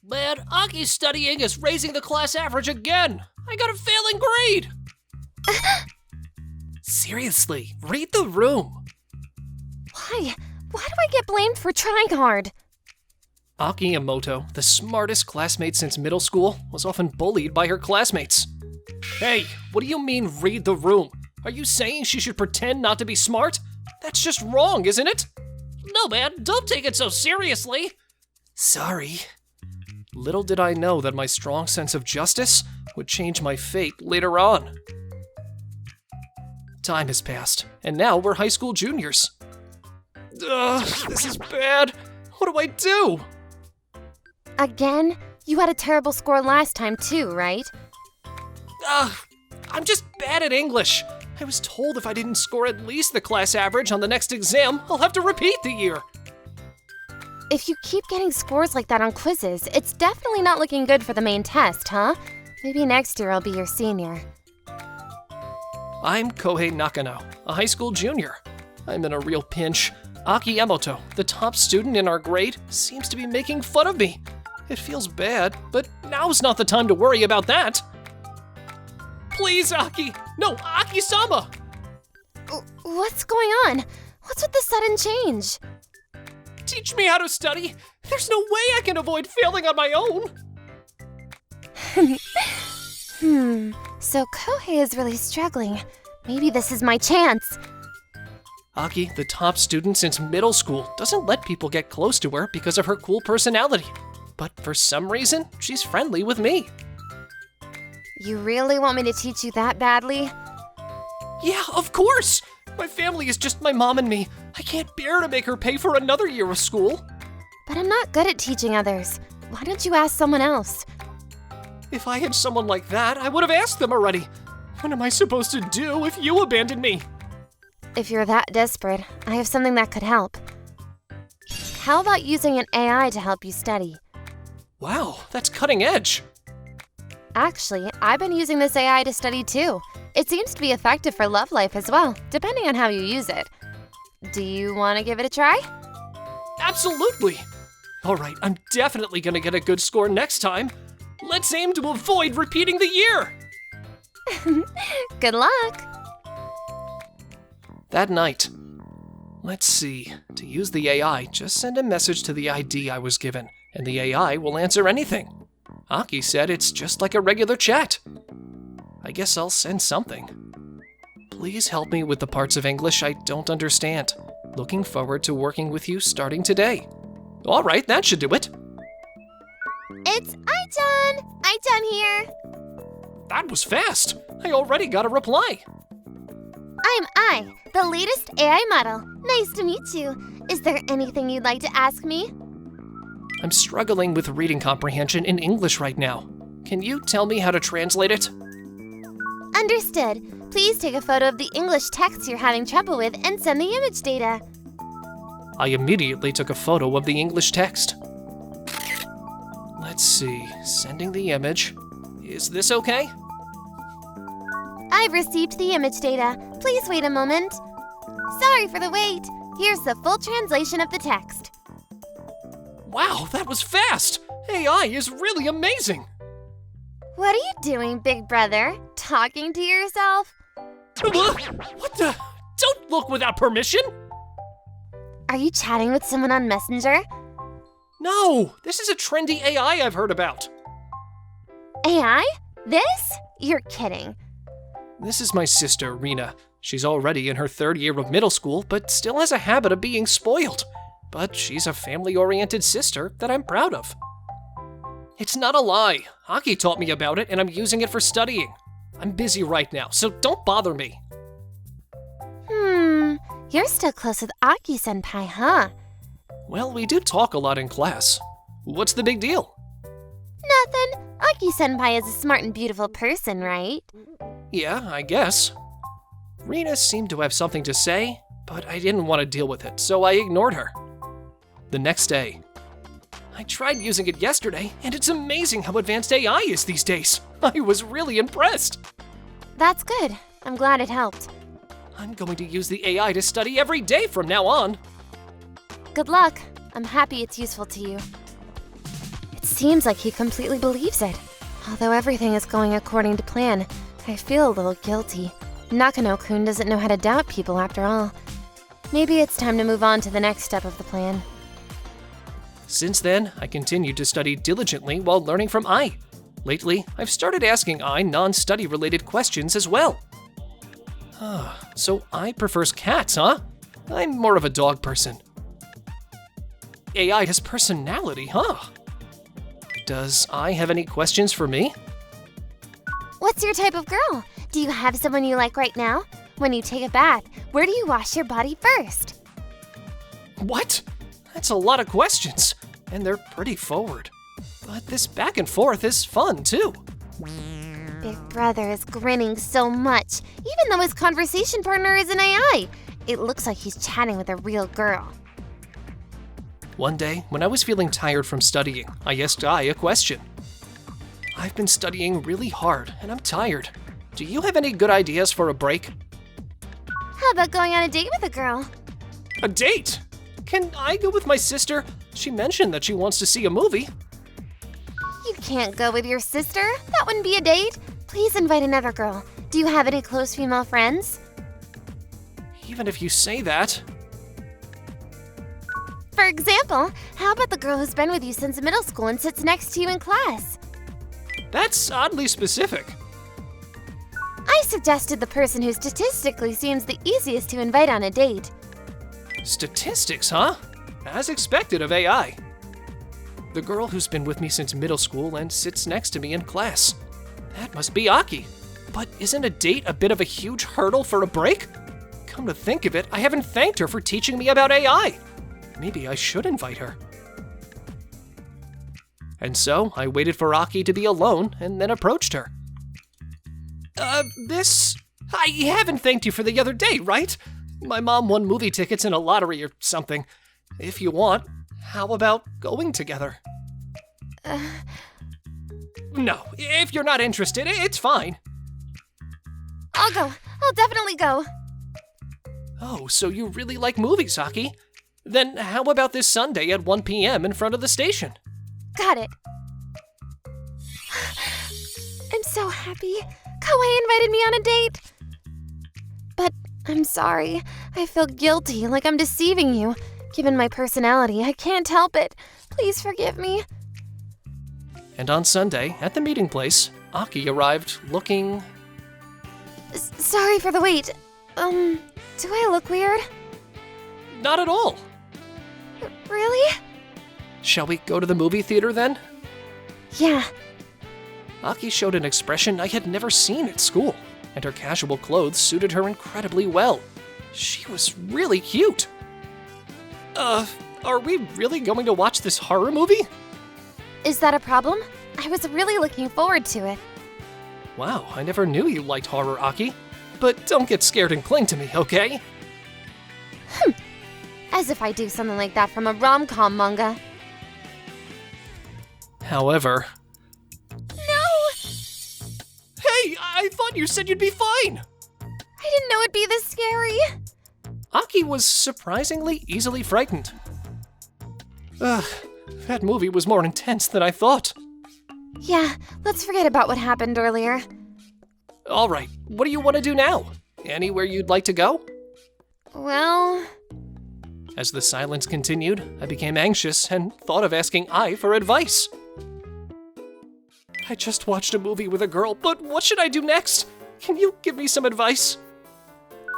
Man, Aki's studying is raising the class average again. I got a failing grade. Seriously, read the room. Why? Why do I get blamed for trying hard? Aki Emoto, the smartest classmate since middle school, was often bullied by her classmates. Hey, what do you mean read the room? Are you saying she should pretend not to be smart? That's just wrong, isn't it? No, man, don't take it so seriously. Sorry. Little did I know that my strong sense of justice would change my fate later on. Time has passed, and now we're high school juniors. Ugh, this is bad. What do I do? Again? You had a terrible score last time too, right? I'm just bad at English. I was told if I didn't score at least the class average on the next exam, I'll have to repeat the year. If you keep getting scores like that on quizzes, it's definitely not looking good for the main test, huh? Maybe next year I'll be your senior. I'm Kohei Nakano, a high school junior. I'm in a real pinch. Aki Emoto, the top student in our grade, seems to be making fun of me. It feels bad, but now's not the time to worry about that. Please, Aki! No, Aki-sama! What's going on? What's with the sudden change? Teach me how to study! There's no way I can avoid failing on my own! So Kohei is really struggling. Maybe this is my chance. Aki, the top student since middle school, doesn't let people get close to her because of her cool personality. But for some reason, she's friendly with me. You really want me to teach you that badly? Yeah, of course! My family is just my mom and me. I can't bear to make her pay for another year of school. But I'm not good at teaching others. Why don't you ask someone else? If I had someone like that, I would have asked them already. What am I supposed to do if you abandon me? If you're that desperate, I have something that could help. How about using an AI to help you study? Wow, that's cutting edge. Actually, I've been using this AI to study too. It seems to be effective for love life as well, depending on how you use it. Do you want to give it a try? Absolutely! Alright, I'm definitely gonna get a good score next time. Let's aim to avoid repeating the year! Good luck! That night, let's see, to use the AI, just send a message to the ID I was given, and the AI will answer anything. Aki said it's just like a regular chat. I guess I'll send something. Please help me with the parts of English I don't understand. Looking forward to working with you starting today. All right, that should do it. It's Ai-chan! Ai-chan here! That was fast. I already got a reply. I'm Ai, the latest AI model. Nice to meet you. Is there anything you'd like to ask me? I'm struggling with reading comprehension in English right now. Can you tell me how to translate it? Understood. Please take a photo of the English text you're having trouble with and send the image data. I immediately took a photo of the English text. Let's see, sending the image. Is this okay? I've received the image data. Please wait a moment. Sorry for the wait. Here's the full translation of the text. Wow, that was fast! AI is really amazing! What are you doing, big brother? Talking to yourself? What the? Don't look without permission! Are you chatting with someone on Messenger? No, this is a trendy AI I've heard about. AI? This? You're kidding. This is my sister, Rena. She's already in her 3rd year of middle school, but still has a habit of being spoiled. But she's a family-oriented sister that I'm proud of. It's not a lie. Aki taught me about it, and I'm using it for studying. I'm busy right now, so don't bother me. You're still close with Aki-senpai, huh? Well, we do talk a lot in class. What's the big deal? Nothing. Aki-senpai is a smart and beautiful person, right? Yeah, I guess. Rena seemed to have something to say, but I didn't want to deal with it, so I ignored her. The next day, I tried using it yesterday, and it's amazing how advanced AI is these days. I was really impressed. That's good. I'm glad it helped. I'm going to use the AI to study every day from now on. Good luck. I'm happy it's useful to you. It's seems like he completely believes it. Although everything is going according to plan, I feel a little guilty. Nakano-kun doesn't know how to doubt people after all. Maybe it's time to move on to the next step of the plan. Since then, I continued to study diligently while learning from Ai. Lately, I've started asking Ai non-study related questions as well. So Ai prefers cats, huh? I'm more of a dog person. AI has personality, huh? Does Ai have any questions for me? What's your type of girl? Do you have someone you like right now? When you take a bath, where do you wash your body first? What? That's a lot of questions, and they're pretty forward. But this back and forth is fun, too. Big Brother is grinning so much, even though his conversation partner is an AI. It looks like he's chatting with a real girl. One day, when I was feeling tired from studying, I asked Ai a question. I've been studying really hard, and I'm tired. Do you have any good ideas for a break? How about going on a date with a girl? A date? Can I go with my sister? She mentioned that she wants to see a movie. You can't go with your sister. That wouldn't be a date. Please invite another girl. Do you have any close female friends? Even if you say that. For example, how about the girl who's been with you since middle school and sits next to you in class? That's oddly specific. I suggested the person who statistically seems the easiest to invite on a date. Statistics, huh? As expected of AI. The girl who's been with me since middle school and sits next to me in class. That must be Aki. But isn't a date a bit of a huge hurdle for a break? Come to think of it, I haven't thanked her for teaching me about AI. Maybe I should invite her. And so I waited for Aki to be alone and then approached her. I haven't thanked you for the other day, right? My mom won movie tickets in a lottery or something. If you want, how about going together? No, if you're not interested, it's fine. I'll go. I'll definitely go. Oh, so you really like movies, Aki? Then how about this Sunday at 1 p.m. in front of the station? Got it. I'm so happy. Kawaii invited me on a date. But I'm sorry. I feel guilty, like I'm deceiving you. Given my personality, I can't help it. Please forgive me. And on Sunday, at the meeting place, Aki arrived looking... Sorry for the wait. Do I look weird? Not at all. Really? Shall we go to the movie theater then? Yeah. Aki showed an expression I had never seen at school, and her casual clothes suited her incredibly well. She was really cute. Are we really going to watch this horror movie? Is that a problem? I was really looking forward to it. Wow, I never knew you liked horror, Aki. But don't get scared and cling to me, okay? As if I do something like that from a rom-com manga. However... No! Hey, I thought you said you'd be fine! I didn't know it'd be this scary. Aki was surprisingly easily frightened. That movie was more intense than I thought. Yeah, let's forget about what happened earlier. Alright, what do you want to do now? Anywhere you'd like to go? Well... As the silence continued, I became anxious and thought of asking Ai for advice. I just watched a movie with a girl, but what should I do next? Can you give me some advice?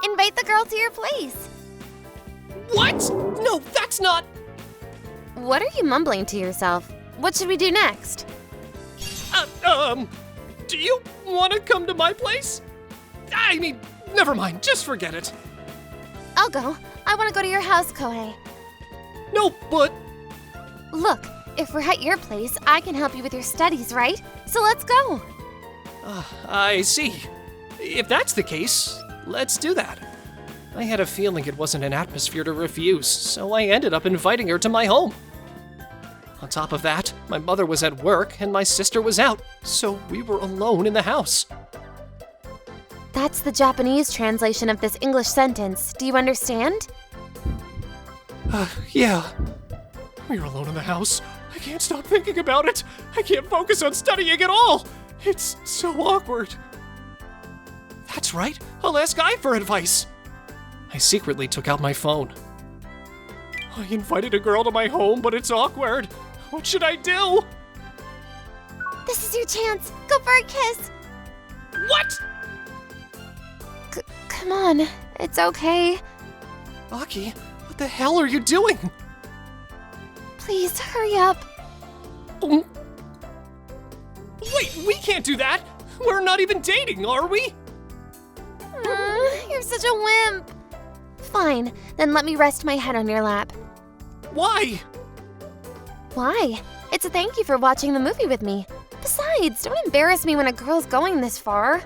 Invite the girl to your place. What? No, that's not... What are you mumbling to yourself? What should we do next? Do you want to come to my place? I mean, never mind, just forget it. I'll go. I want to go to your house, Kohei. No, but... Look, if we're at your place, I can help you with your studies, right? So let's go. I see. If that's the case, let's do that. I had a feeling it wasn't an atmosphere to refuse, so I ended up inviting her to my home. On top of that, my mother was at work and my sister was out, so we were alone in the house. That's the Japanese translation of this English sentence. Do you understand? Yeah. We're alone in the house. I can't stop thinking about it. I can't focus on studying at all. It's so awkward. That's right, I'll ask I for advice. I secretly took out my phone. I invited a girl to my home, but it's awkward. What should I do? This is your chance. Go for a kiss. What? Come on, it's okay. Aki, what the hell are you doing? Please, hurry up. Wait, we can't do that. We're not even dating, are we? You're such a wimp. Fine, then let me rest my head on your lap. Why? Why? It's a thank you for watching the movie with me. Besides, don't embarrass me when a girl's going this far.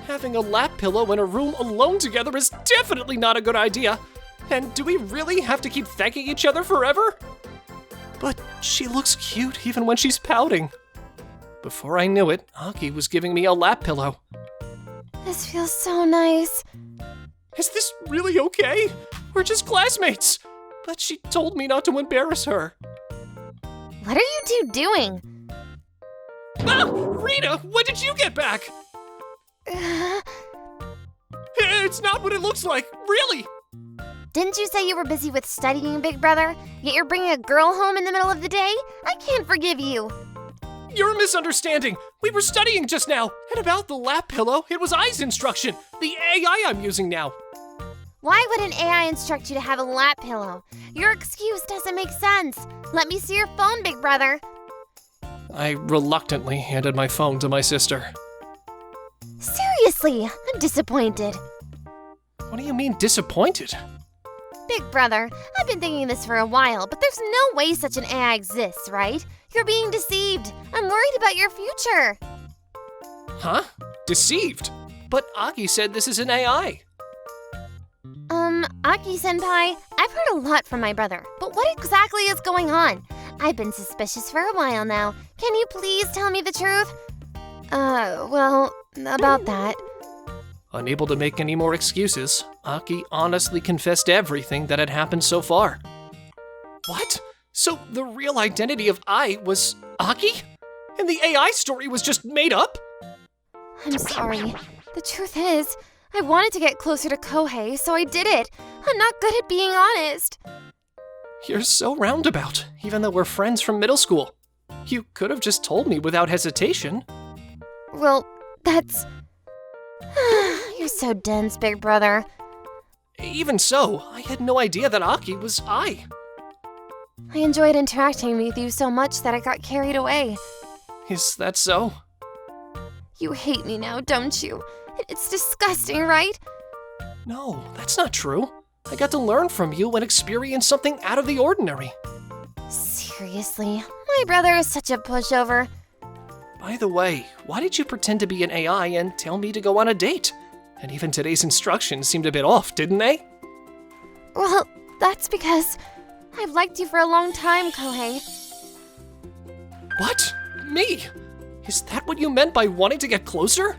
Having a lap pillow in a room alone together is definitely not a good idea. And do we really have to keep thanking each other forever? But she looks cute even when she's pouting. Before I knew it, Aki was giving me a lap pillow. This feels so nice. Is this really okay? We're just classmates. But she told me not to embarrass her. What are you two doing? Ah! Rita, when did you get back? It's not what it looks like, really. Didn't you say you were busy with studying, Big Brother? Yet you're bringing a girl home in the middle of the day? I can't forgive you. You're misunderstanding. We were studying just now. And about the lap pillow, it was I's instruction, the AI I'm using now. Why would an AI instruct you to have a lap pillow? Your excuse doesn't make sense. Let me see your phone, Big Brother. I reluctantly handed my phone to my sister. Seriously, I'm disappointed. What do you mean disappointed? Big Brother, I've been thinking this for a while, but there's no way such an AI exists, right? You're being deceived. I'm worried about your future. Huh? Deceived? But Aki said this is an AI. Aki-senpai, I've heard a lot from my brother, but what exactly is going on? I've been suspicious for a while now. Can you please tell me the truth? Well, about that. Unable to make any more excuses, Aki honestly confessed everything that had happened so far. What? So the real identity of I was Aki? And the AI story was just made up? I'm sorry. The truth is, I wanted to get closer to Kohei, so I did it. I'm not good at being honest. You're so roundabout, even though we're friends from middle school. You could have just told me without hesitation. Well, that's... You're so dense, Big Brother. Even so, I had no idea that Aki was I. I enjoyed interacting with you so much that I got carried away. Is that so? You hate me now, don't you? It's disgusting, right? No, that's not true. I got to learn from you and experience something out of the ordinary. Seriously, my brother is such a pushover. By the way, why did you pretend to be an AI and tell me to go on a date? And even today's instructions seemed a bit off, didn't they? Well, that's because I've liked you for a long time, Kohei. What? Me? Is that what you meant by wanting to get closer?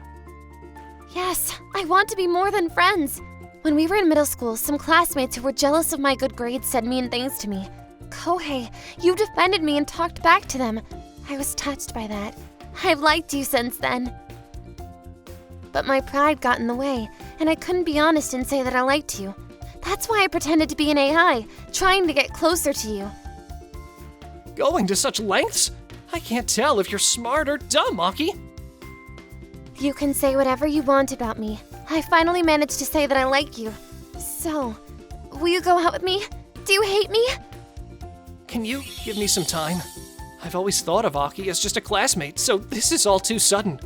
Yes, I want to be more than friends. When we were in middle school, some classmates who were jealous of my good grades said mean things to me. Kohei, you defended me and talked back to them. I was touched by that. I've liked you since then. But my pride got in the way, and I couldn't be honest and say that I liked you. That's why I pretended to be an AI, trying to get closer to you. Going to such lengths? I can't tell if you're smart or dumb, Aki. You can say whatever you want about me. I finally managed to say that I like you. So, will you go out with me? Do you hate me? Can you give me some time? I've always thought of Aki as just a classmate, so this is all too sudden.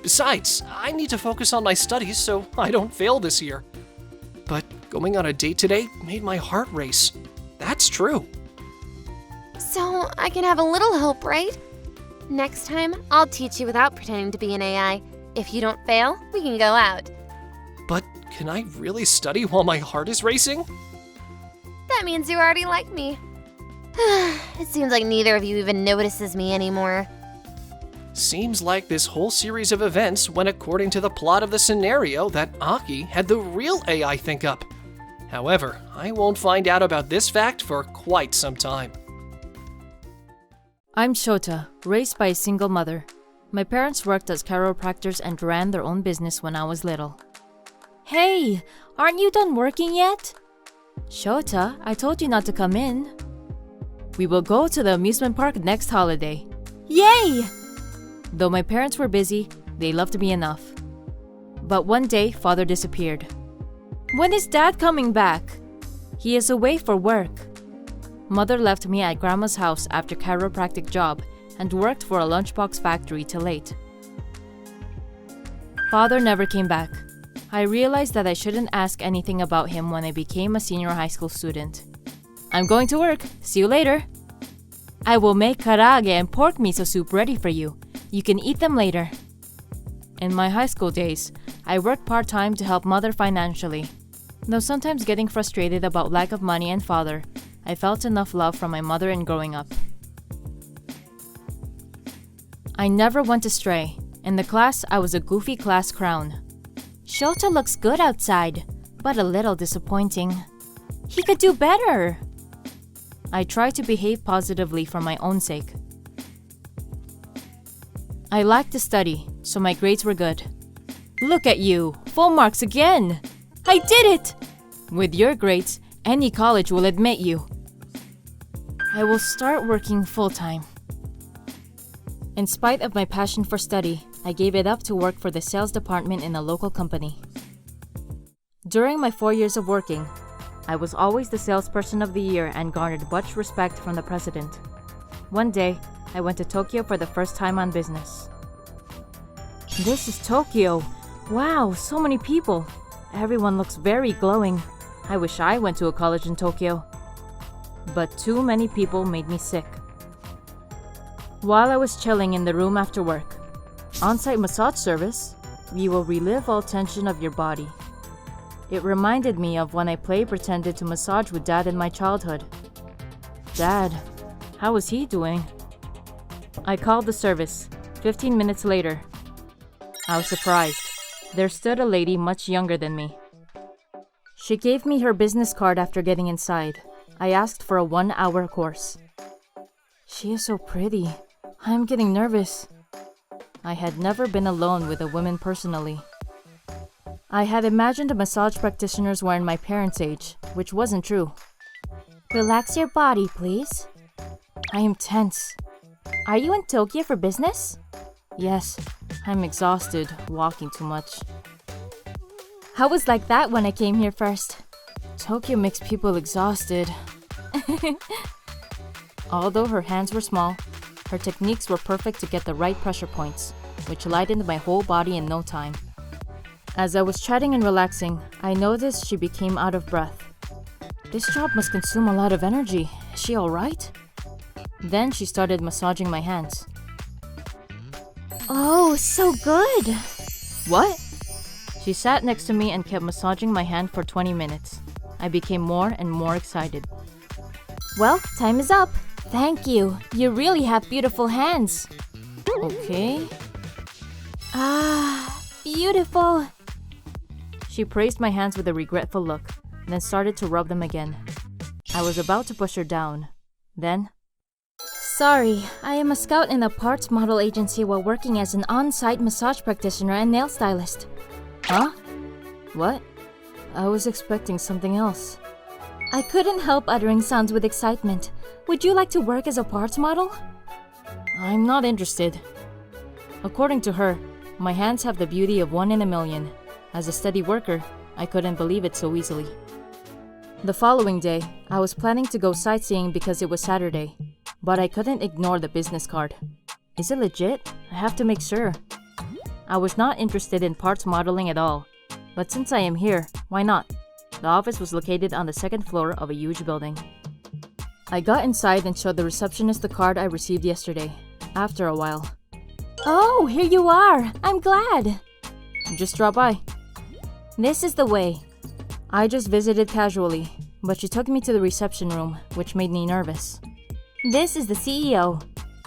Besides, I need to focus on my studies so I don't fail this year. But going on a date today made my heart race. That's true. So, I can have a little hope, right? Next time, I'll teach you without pretending to be an AI. If you don't fail, we can go out. But can I really study while my heart is racing? That means you already like me. It seems like neither of you even notices me anymore. Seems like this whole series of events went according to the plot of the scenario that Aki had the real AI think up. However, I won't find out about this fact for quite some time. I'm Shota, raised by a single mother. My parents worked as chiropractors and ran their own business when I was little. Hey, aren't you done working yet? Shota, I told you not to come in. We will go to the amusement park next holiday. Yay! Though my parents were busy, they loved me enough. But one day, Father disappeared. When is Dad coming back? He is away for work. Mother left me at Grandma's house after chiropractic job and worked for a lunchbox factory till late. Father never came back. I realized that I shouldn't ask anything about him when I became a senior high school student. I'm going to work. See you later. I will make karaage and pork miso soup ready for you. You can eat them later. In my high school days, I worked part-time to help Mother financially. Though sometimes getting frustrated about lack of money and father, I felt enough love from my mother in growing up. I never went astray. In the class, I was a goofy class clown. Shota looks good outside, but a little disappointing. He could do better. I tried to behave positively for my own sake. I liked to study, so my grades were good. Look at you, full marks again! I did it! With your grades, any college will admit you. I will start working full-time. In spite of my passion for study, I gave it up to work for the sales department in a local company. During my 4 years of working, I was always the salesperson of the year and garnered much respect from the president. One day, I went to Tokyo for the first time on business. This is Tokyo. Wow, so many people. Everyone looks very glowing. I wish I went to a college in Tokyo. But too many people made me sick. While I was chilling in the room after work, on-site massage service, we will relive all tension of your body. It reminded me of when I pretended to massage with Dad in my childhood. Dad, how was he doing? I called the service. 15 minutes later, I was surprised. There stood a lady much younger than me. She gave me her business card after getting inside. I asked for a 1-hour course. She is so pretty. I'm getting nervous. I had never been alone with a woman personally. I had imagined massage practitioners were in my parents' age, which wasn't true. Relax your body, please. I am tense. Are you in Tokyo for business? Yes, I'm exhausted, walking too much. I was like that when I came here first. Tokyo makes people exhausted. Although her hands were small, her techniques were perfect to get the right pressure points, which lightened my whole body in no time. As I was chatting and relaxing, I noticed she became out of breath. This job must consume a lot of energy. Is she alright? Then she started massaging my hands. Oh, so good! What? She sat next to me and kept massaging my hand for 20 minutes. I became more and more excited. Well, time is up. Thank you. You really have beautiful hands. Okay. Ah, beautiful. She praised my hands with a regretful look, then started to rub them again. I was about to push her down. Then... Sorry, I am a scout in a parts model agency while working as an on-site massage practitioner and nail stylist. Huh? What? I was expecting something else. I couldn't help uttering sounds with excitement. Would you like to work as a parts model? I'm not interested. According to her, my hands have the beauty of 1 in a million. As a steady worker, I couldn't believe it so easily. The following day, I was planning to go sightseeing because it was Saturday, but I couldn't ignore the business card. Is it legit? I have to make sure. I was not interested in parts modeling at all, but since I am here, why not? The office was located on the 2nd floor of a huge building. I got inside and showed the receptionist the card I received yesterday. After a while. Oh, here you are! I'm glad! Just drop by. This is the way. I just visited casually, but she took me to the reception room, which made me nervous. This is the CEO.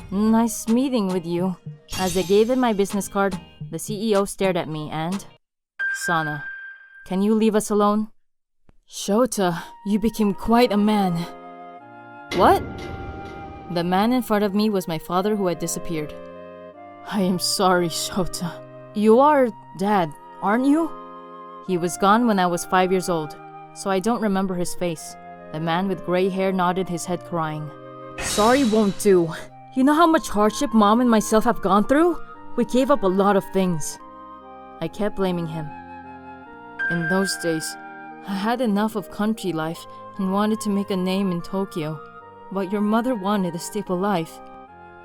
Nice meeting with you. As I gave him my business card, the CEO stared at me and... Sana, can you leave us alone? Shota, you became quite a man. What? The man in front of me was my father who had disappeared. I am sorry, Shota. You are Dad, aren't you? He was gone when I was 5 years old, so I don't remember his face. The man with gray hair nodded his head crying. Sorry won't do. You know how much hardship Mom and myself have gone through? We gave up a lot of things. I kept blaming him. In those days, I had enough of country life and wanted to make a name in Tokyo. But your mother wanted a stable life.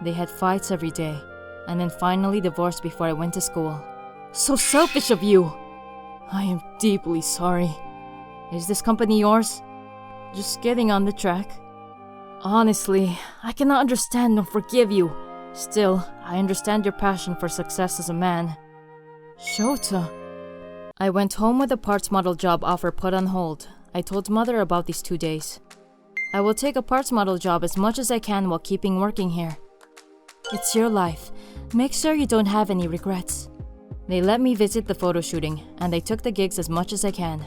They had fights every day, and then finally divorced before I went to school. So selfish of you! I am deeply sorry. Is this company yours? Just getting on the track. Honestly, I cannot understand nor forgive you. Still, I understand your passion for success as a man. Shota. I went home with a parts model job offer put on hold. I told Mother about these 2 days. I will take a parts model job as much as I can while keeping working here. It's your life. Make sure you don't have any regrets. They let me visit the photo shooting, and I took the gigs as much as I can.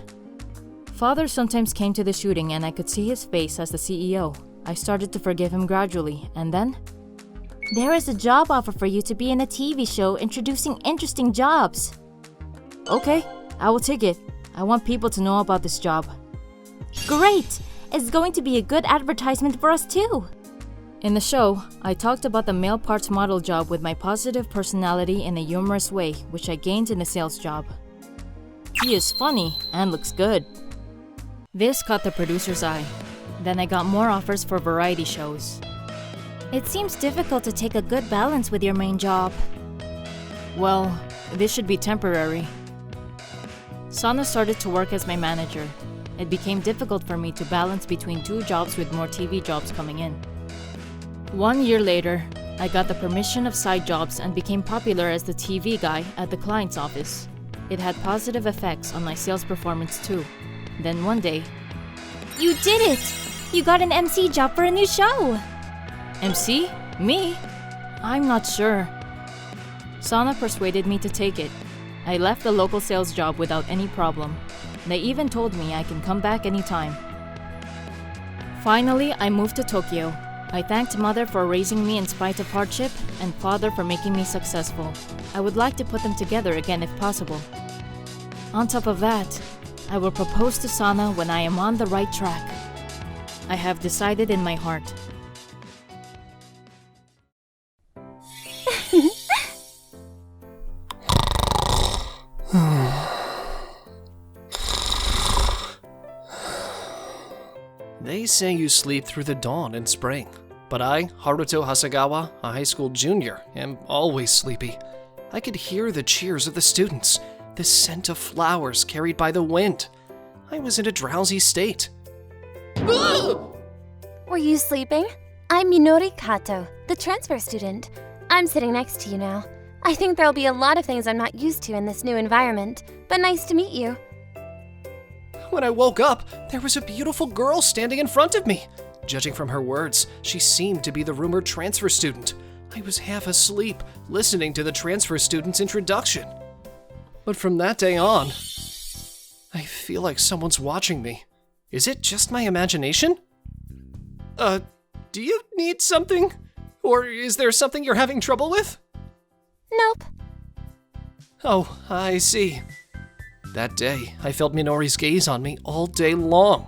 Father sometimes came to the shooting and I could see his face as the CEO. I started to forgive him gradually, and then... There is a job offer for you to be in a TV show introducing interesting jobs. Okay, I will take it. I want people to know about this job. Great! It's going to be a good advertisement for us too. In the show, I talked about the male parts model job with my positive personality in a humorous way, which I gained in the sales job. He is funny and looks good. This caught the producer's eye. Then I got more offers for variety shows. It seems difficult to take a good balance with your main job. Well, this should be temporary. Sana started to work as my manager. It became difficult for me to balance between 2 jobs with more TV jobs coming in. 1 year later, I got the permission of side jobs and became popular as the TV guy at the client's office. It had positive effects on my sales performance too. Then one day... You did it! You got an MC job for a new show! MC? Me? I'm not sure. Sana persuaded me to take it. I left the local sales job without any problem. They even told me I can come back anytime. Finally, I moved to Tokyo. I thanked Mother for raising me in spite of hardship, and Father for making me successful. I would like to put them together again if possible. On top of that, I will propose to Sana when I am on the right track. I have decided in my heart. They say you sleep through the dawn in spring, but I, Haruto Hasegawa, a high school junior, am always sleepy. I could hear the cheers of the students, the scent of flowers carried by the wind. I was in a drowsy state. Were you sleeping? I'm Minori Kato, the transfer student. I'm sitting next to you now. I think there'll be a lot of things I'm not used to in this new environment, but nice to meet you. When I woke up, there was a beautiful girl standing in front of me. Judging from her words, she seemed to be the rumored transfer student. I was half asleep, listening to the transfer student's introduction. But from that day on, I feel like someone's watching me. Is it just my imagination? Do you need something? Or is there something you're having trouble with? Nope. Oh, I see. That day, I felt Minori's gaze on me all day long.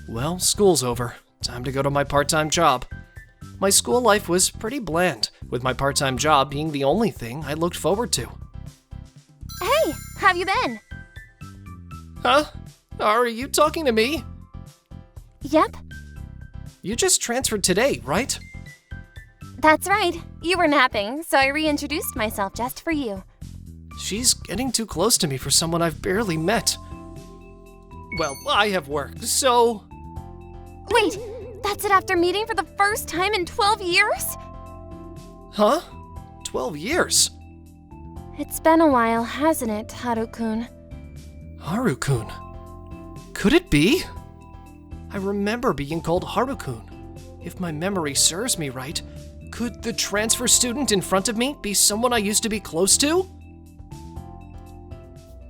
Well, school's over. Time to go to my part-time job. My school life was pretty bland, with my part-time job being the only thing I looked forward to. Hey, have you been? Huh? Are you talking to me? Yep, You just transferred today, right? that's right. You were napping, so I reintroduced myself just for you. She's getting too close to me for someone I've barely met. Well, I have work, so... Wait, that's it after meeting for the first time in 12 years? Huh? 12 years? It's been a while, hasn't it, Haru-kun? Haru-kun? Could it be? I remember being called Haru-kun. If my memory serves me right, could the transfer student in front of me be someone I used to be close to?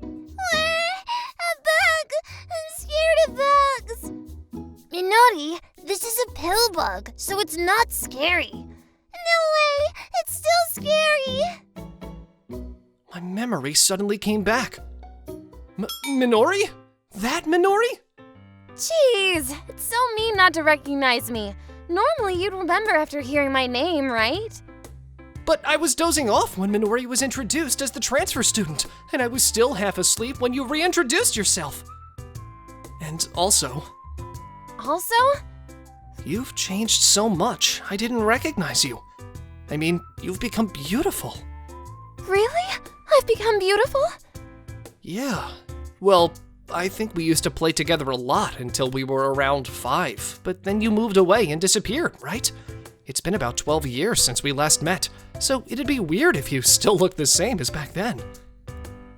A bug! I'm scared of bugs! Minori, this is a pill bug, so it's not scary. No way! It's still scary! My memory suddenly came back. Minori? That Minori? Jeez, it's so mean not to recognize me. Normally you'd remember after hearing my name, right? But I was dozing off when Minori was introduced as the transfer student, and I was still half asleep when you reintroduced yourself. And also, Also? you've changed so much, I didn't recognize you. I mean, you've become beautiful. Really? I've become beautiful? Yeah. Well, I think we used to play together a lot until we were around 5, but then you moved away and disappeared, right? It's been about 12 years since we last met, so it'd be weird if you still looked the same as back then.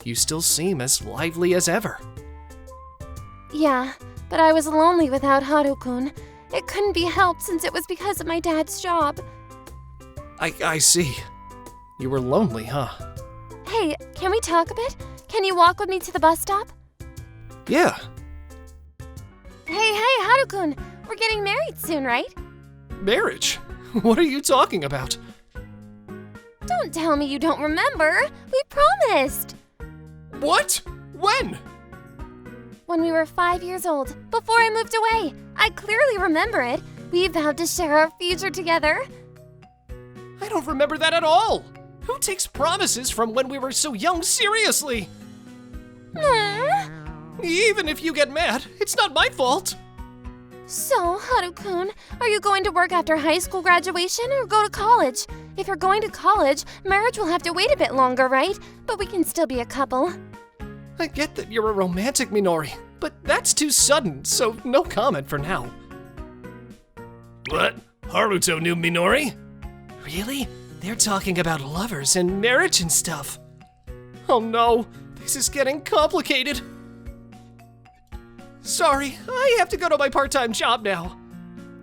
You still seem as lively as ever. Yeah, but I was lonely without Haru-kun. It couldn't be helped since it was because of my dad's job. I see. You were lonely, huh? Hey, can we talk a bit? Can you walk with me to the bus stop? Yeah. Hey, Haru-kun, we're getting married soon, right? Marriage? What are you talking about? Don't tell me you don't remember. We promised. What? When? When we were 5 years old, before I moved away. I clearly remember it. We vowed to share our future together. I don't remember that at all. Who takes promises from when we were so young seriously? Even if you get mad, it's not my fault. So, Haru-kun, are you going to work after high school graduation or go to college? If you're going to college, marriage will have to wait a bit longer, right? But we can still be a couple. I get that you're a romantic, Minori, but that's too sudden, so no comment for now. What? Haruto knew Minori? Really? They're talking about lovers and marriage and stuff. Oh no, this is getting complicated. Sorry, I have to go to my part-time job now.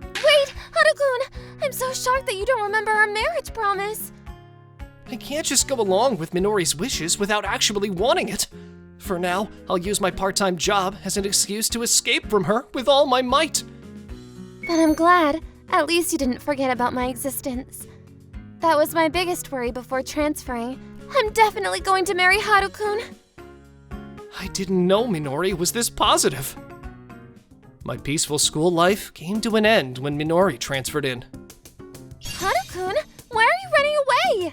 Wait, Haru-kun! I'm so shocked that you don't remember our marriage promise. I can't just go along with Minori's wishes without actually wanting it. For now, I'll use my part-time job as an excuse to escape from her with all my might. But I'm glad. At least you didn't forget about my existence. That was my biggest worry before transferring. I'm definitely going to marry Haru-kun. I didn't know Minori was this positive. My peaceful school life came to an end when Minori transferred in. Haru-kun, why are you running away?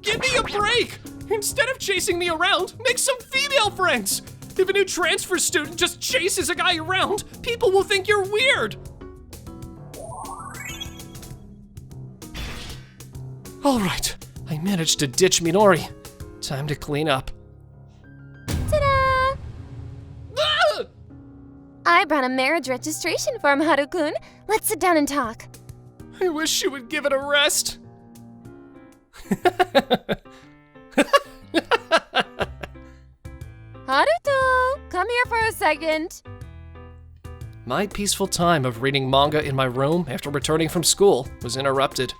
Give me a break! Instead of chasing me around, make some female friends! If a new transfer student just chases a guy around, people will think you're weird! Alright, I managed to ditch Minori. Time to clean up. Ta-da! Ah! I brought a marriage registration form, Haru-kun. Let's sit down and talk. I wish she would give it a rest. Haruto, come here for a second. My peaceful time of reading manga in my room after returning from school was interrupted.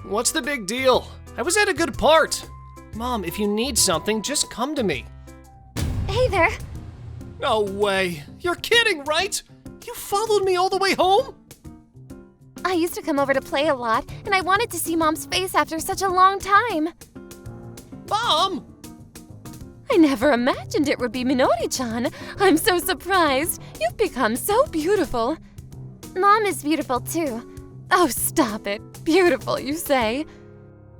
What's the big deal? I was at a good part. Mom, if you need something, just come to me. Hey there. No way. You're kidding, right? You followed me all the way home? I used to come over to play a lot, and I wanted to see Mom's face after such a long time. Mom! I never imagined it would be Minori-chan. I'm so surprised. You've become so beautiful. Mom is beautiful too. Oh, stop it. Beautiful, you say?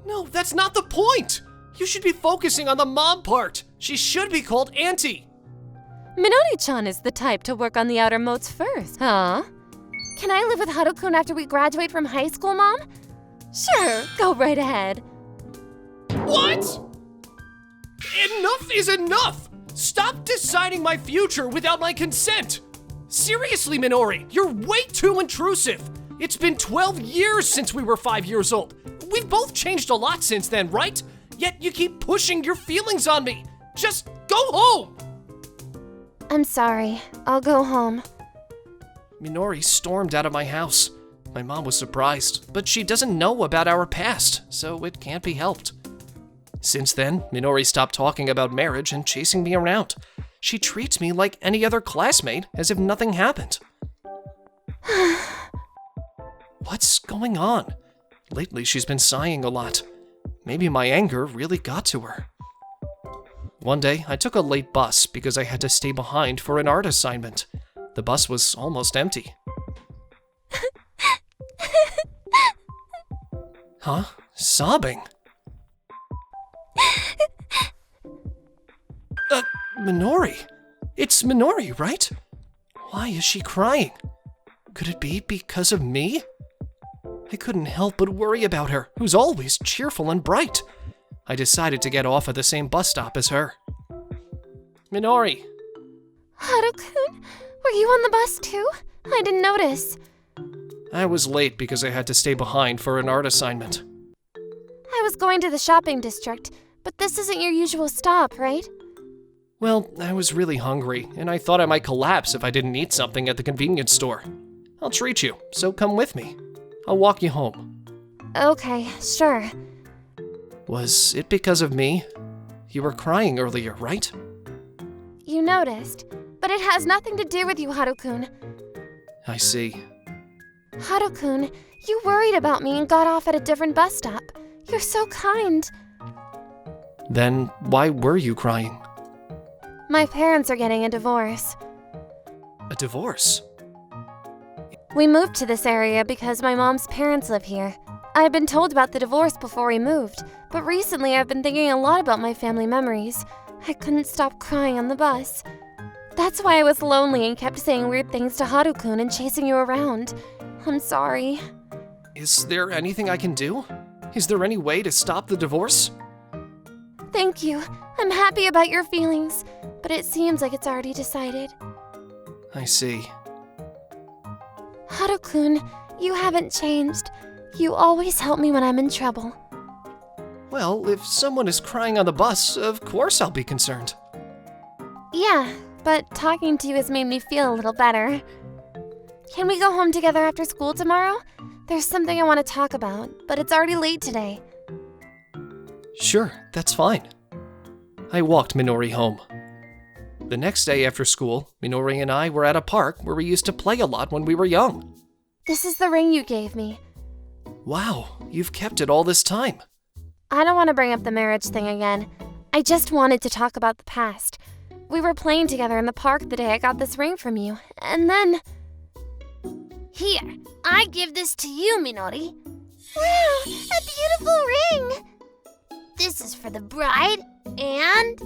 No, that's not the point. You should be focusing on the mom part. She should be called Auntie. Minori-chan is the type to work on the outer motes first, huh? Can I live with Haru-kun after we graduate from high school, Mom? Sure, go right ahead. What? Enough is enough! Stop deciding my future without my consent! Seriously, Minori, you're way too intrusive! It's been 12 years since we were 5 years old. We've both changed a lot since then, right? Yet you keep pushing your feelings on me. Just go home! I'm sorry. I'll go home. Minori stormed out of my house. My mom was surprised, but she doesn't know about our past, so it can't be helped. Since then, Minori stopped talking about marriage and chasing me around. She treats me like any other classmate, as if nothing happened. What's going on? Lately she's been sighing a lot. Maybe my anger really got to her. One day, I took a late bus because I had to stay behind for an art assignment. The bus was almost empty. Huh? Sobbing? Minori. It's Minori, right? Why is she crying? Could it be because of me? I couldn't help but worry about her, who's always cheerful and bright. I decided to get off at the same bus stop as her. Minori. Haru-kun, were you on the bus too? I didn't notice. I was late because I had to stay behind for an art assignment. I was going to the shopping district, but this isn't your usual stop, right? Well, I was really hungry, and I thought I might collapse if I didn't eat something at the convenience store. I'll treat you, so come with me. I'll walk you home. Okay, sure. Was it because of me? You were crying earlier, right? You noticed, but it has nothing to do with you, Haru-kun. I see. Haru-kun, you worried about me and got off at a different bus stop. You're so kind. Then why were you crying? My parents are getting a divorce. A divorce? We moved to this area because my mom's parents live here. I had been told about the divorce before we moved, but recently I've been thinking a lot about my family memories. I couldn't stop crying on the bus. That's why I was lonely and kept saying weird things to Haru-kun and chasing you around. I'm sorry. Is there anything I can do? Is there any way to stop the divorce? Thank you. I'm happy about your feelings, but it seems like it's already decided. I see. Haru-kun, you haven't changed. You always help me when I'm in trouble. Well, if someone is crying on the bus, of course I'll be concerned. Yeah, but talking to you has made me feel a little better. Can we go home together after school tomorrow? There's something I want to talk about, but it's already late today. Sure, that's fine. I walked Minori home. The next day after school, Minori and I were at a park where we used to play a lot when we were young. This is the ring you gave me. Wow, you've kept it all this time. I don't want to bring up the marriage thing again. I just wanted to talk about the past. We were playing together in the park the day I got this ring from you, and then... Here, I give this to you, Minori. Wow, a beautiful ring! This is for the bride, and...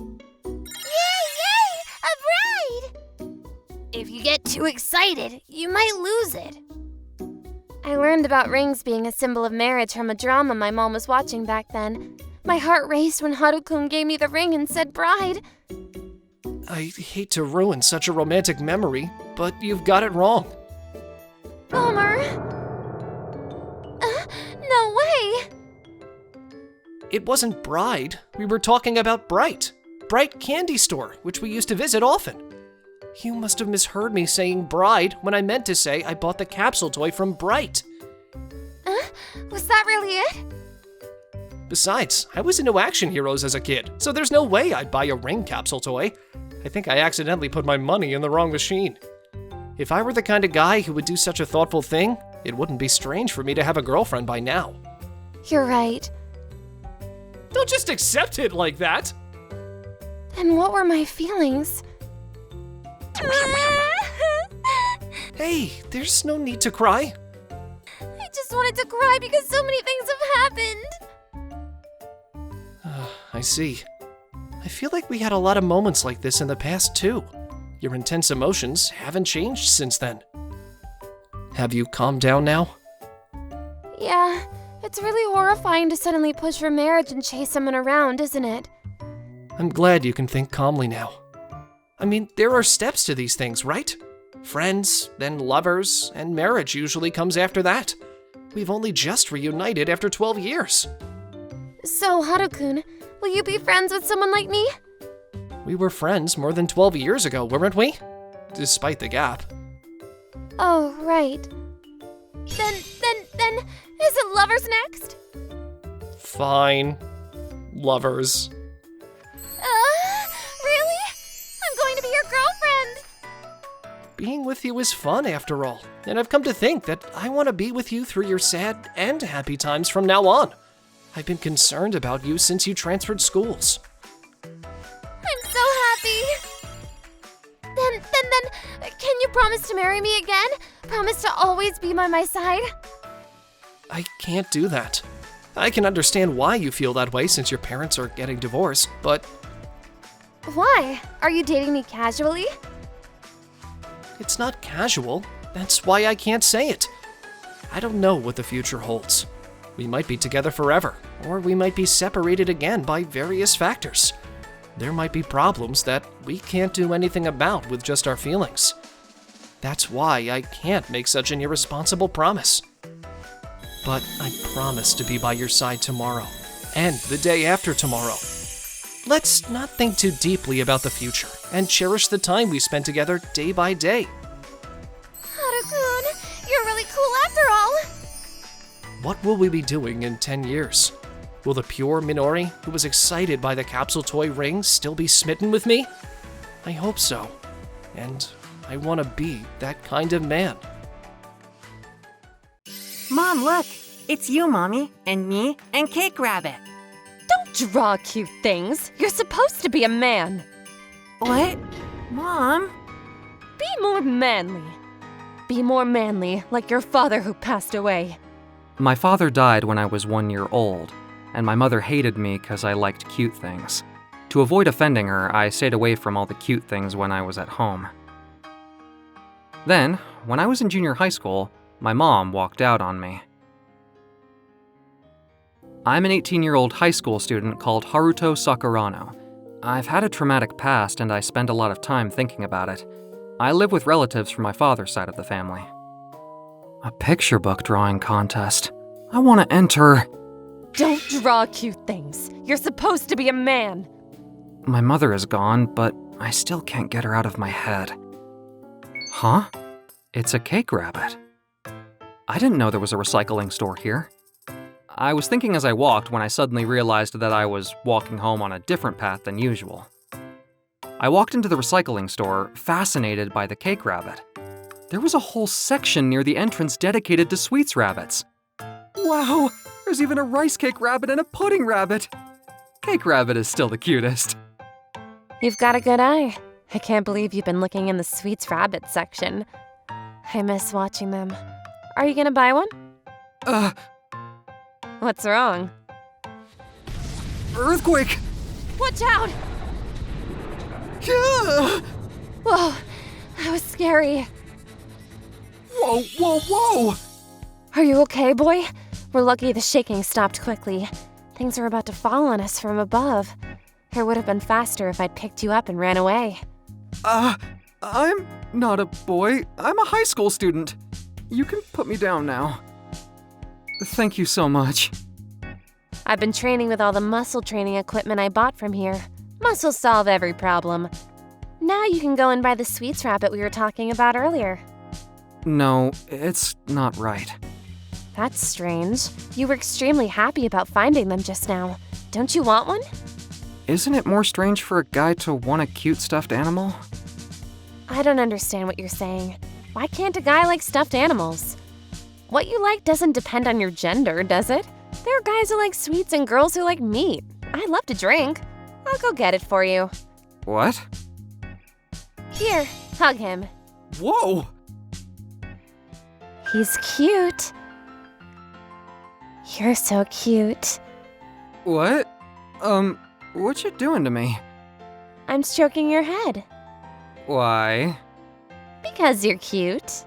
Yay, yay! A bride! If you get too excited, you might lose it. I learned about rings being a symbol of marriage from a drama my mom was watching back then. My heart raced when Haru-kun gave me the ring and said bride. I hate to ruin such a romantic memory, but you've got it wrong. Bummer. No way. It wasn't bride. We were talking about Bright. Bright Candy Store, which we used to visit often. You must have misheard me saying bride when I meant to say I bought the capsule toy from Bright. Was that really it? Besides, I was into action heroes as a kid, so there's no way I'd buy a ring capsule toy. I think I accidentally put my money in the wrong machine. If I were the kind of guy who would do such a thoughtful thing, it wouldn't be strange for me to have a girlfriend by now. You're right. Don't just accept it like that! And what were my feelings? Hey, there's no need to cry. I just wanted to cry because so many things have happened. I see. I feel like we had a lot of moments like this in the past, too. Your intense emotions haven't changed since then. Have you calmed down now? Yeah, it's really horrifying to suddenly push for marriage and chase someone around, isn't it? I'm glad you can think calmly now. I mean, there are steps to these things, right? Friends, then lovers, and marriage usually comes after that. We've only just reunited after 12 years. So, Haru-kun, will you be friends with someone like me? We were friends more than 12 years ago, weren't we? Despite the gap. Oh, right. Then, is it lovers next? Fine. Lovers. Really? I'm going to be your girlfriend! Being with you is fun after all, and I've come to think that I want to be with you through your sad and happy times from now on. I've been concerned about you since you transferred schools. I'm so happy. Then, can you promise to marry me again? Promise to always be by my side? I can't do that. I can understand why you feel that way since your parents are getting divorced, but Why? Are you dating me casually? it's not casual. That's why I can't say it. I don't know what the future holds. We might be together forever, or we might be separated again by various factors. There might be problems that we can't do anything about with just our feelings. That's why I can't make such an irresponsible promise. But I promise to be by your side tomorrow, and the day after tomorrow. Let's not think too deeply about the future, and cherish the time we spend together day by day. Haru-kun, you're really cool after all. What will we be doing in 10 years? Will the pure Minori, who was excited by the capsule toy ring, still be smitten with me? I hope so. And I want to be that kind of man. Mom, look! It's you, Mommy, and me, and Cake Rabbit. Don't draw cute things. You're supposed to be a man. What? Mom? Be more manly. Be more manly, like your father who passed away. My father died when I was 1 year old, and my mother hated me because I liked cute things. To avoid offending her, I stayed away from all the cute things when I was at home. Then, when I was in junior high school, my mom walked out on me. I'm an 18-year-old high school student called Haruto Sakurano. I've had a traumatic past and I spend a lot of time thinking about it. I live with relatives from my father's side of the family. A picture book drawing contest. I want to enter. Don't draw cute things. You're supposed to be a man. My mother is gone, but I still can't get her out of my head. Huh? It's a cake rabbit. I didn't know there was a recycling store here. I was thinking as I walked when I suddenly realized that I was walking home on a different path than usual. I walked into the recycling store, fascinated by the cake rabbit. There was a whole section near the entrance dedicated to sweets rabbits. Wow, there's even a rice cake rabbit and a pudding rabbit. Cake rabbit is still the cutest. You've got a good eye. I can't believe you've been looking in the sweets rabbit section. I miss watching them. Are you gonna buy one? What's wrong? Earthquake! Watch out! Yeah! Whoa, that was scary. Whoa, whoa, whoa! Are you okay, boy? We're lucky the shaking stopped quickly. Things are about to fall on us from above. It would have been faster if I'd picked you up and ran away. I'm not a boy. I'm a high school student. You can put me down now. Thank you so much. I've been training with all the muscle training equipment I bought from here. Muscles solve every problem. Now you can go and buy the sweets rabbit we were talking about earlier. No, it's not right. That's strange. You were extremely happy about finding them just now. Don't you want one? Isn't it more strange for a guy to want a cute stuffed animal? I don't understand what you're saying. Why can't a guy like stuffed animals? What you like doesn't depend on your gender, does it? There are guys who like sweets and girls who like meat. I love to drink. I'll go get it for you. What? Here, hug him. Whoa! He's cute. You're so cute. What? What you doing to me? I'm stroking your head. Why? Because you're cute.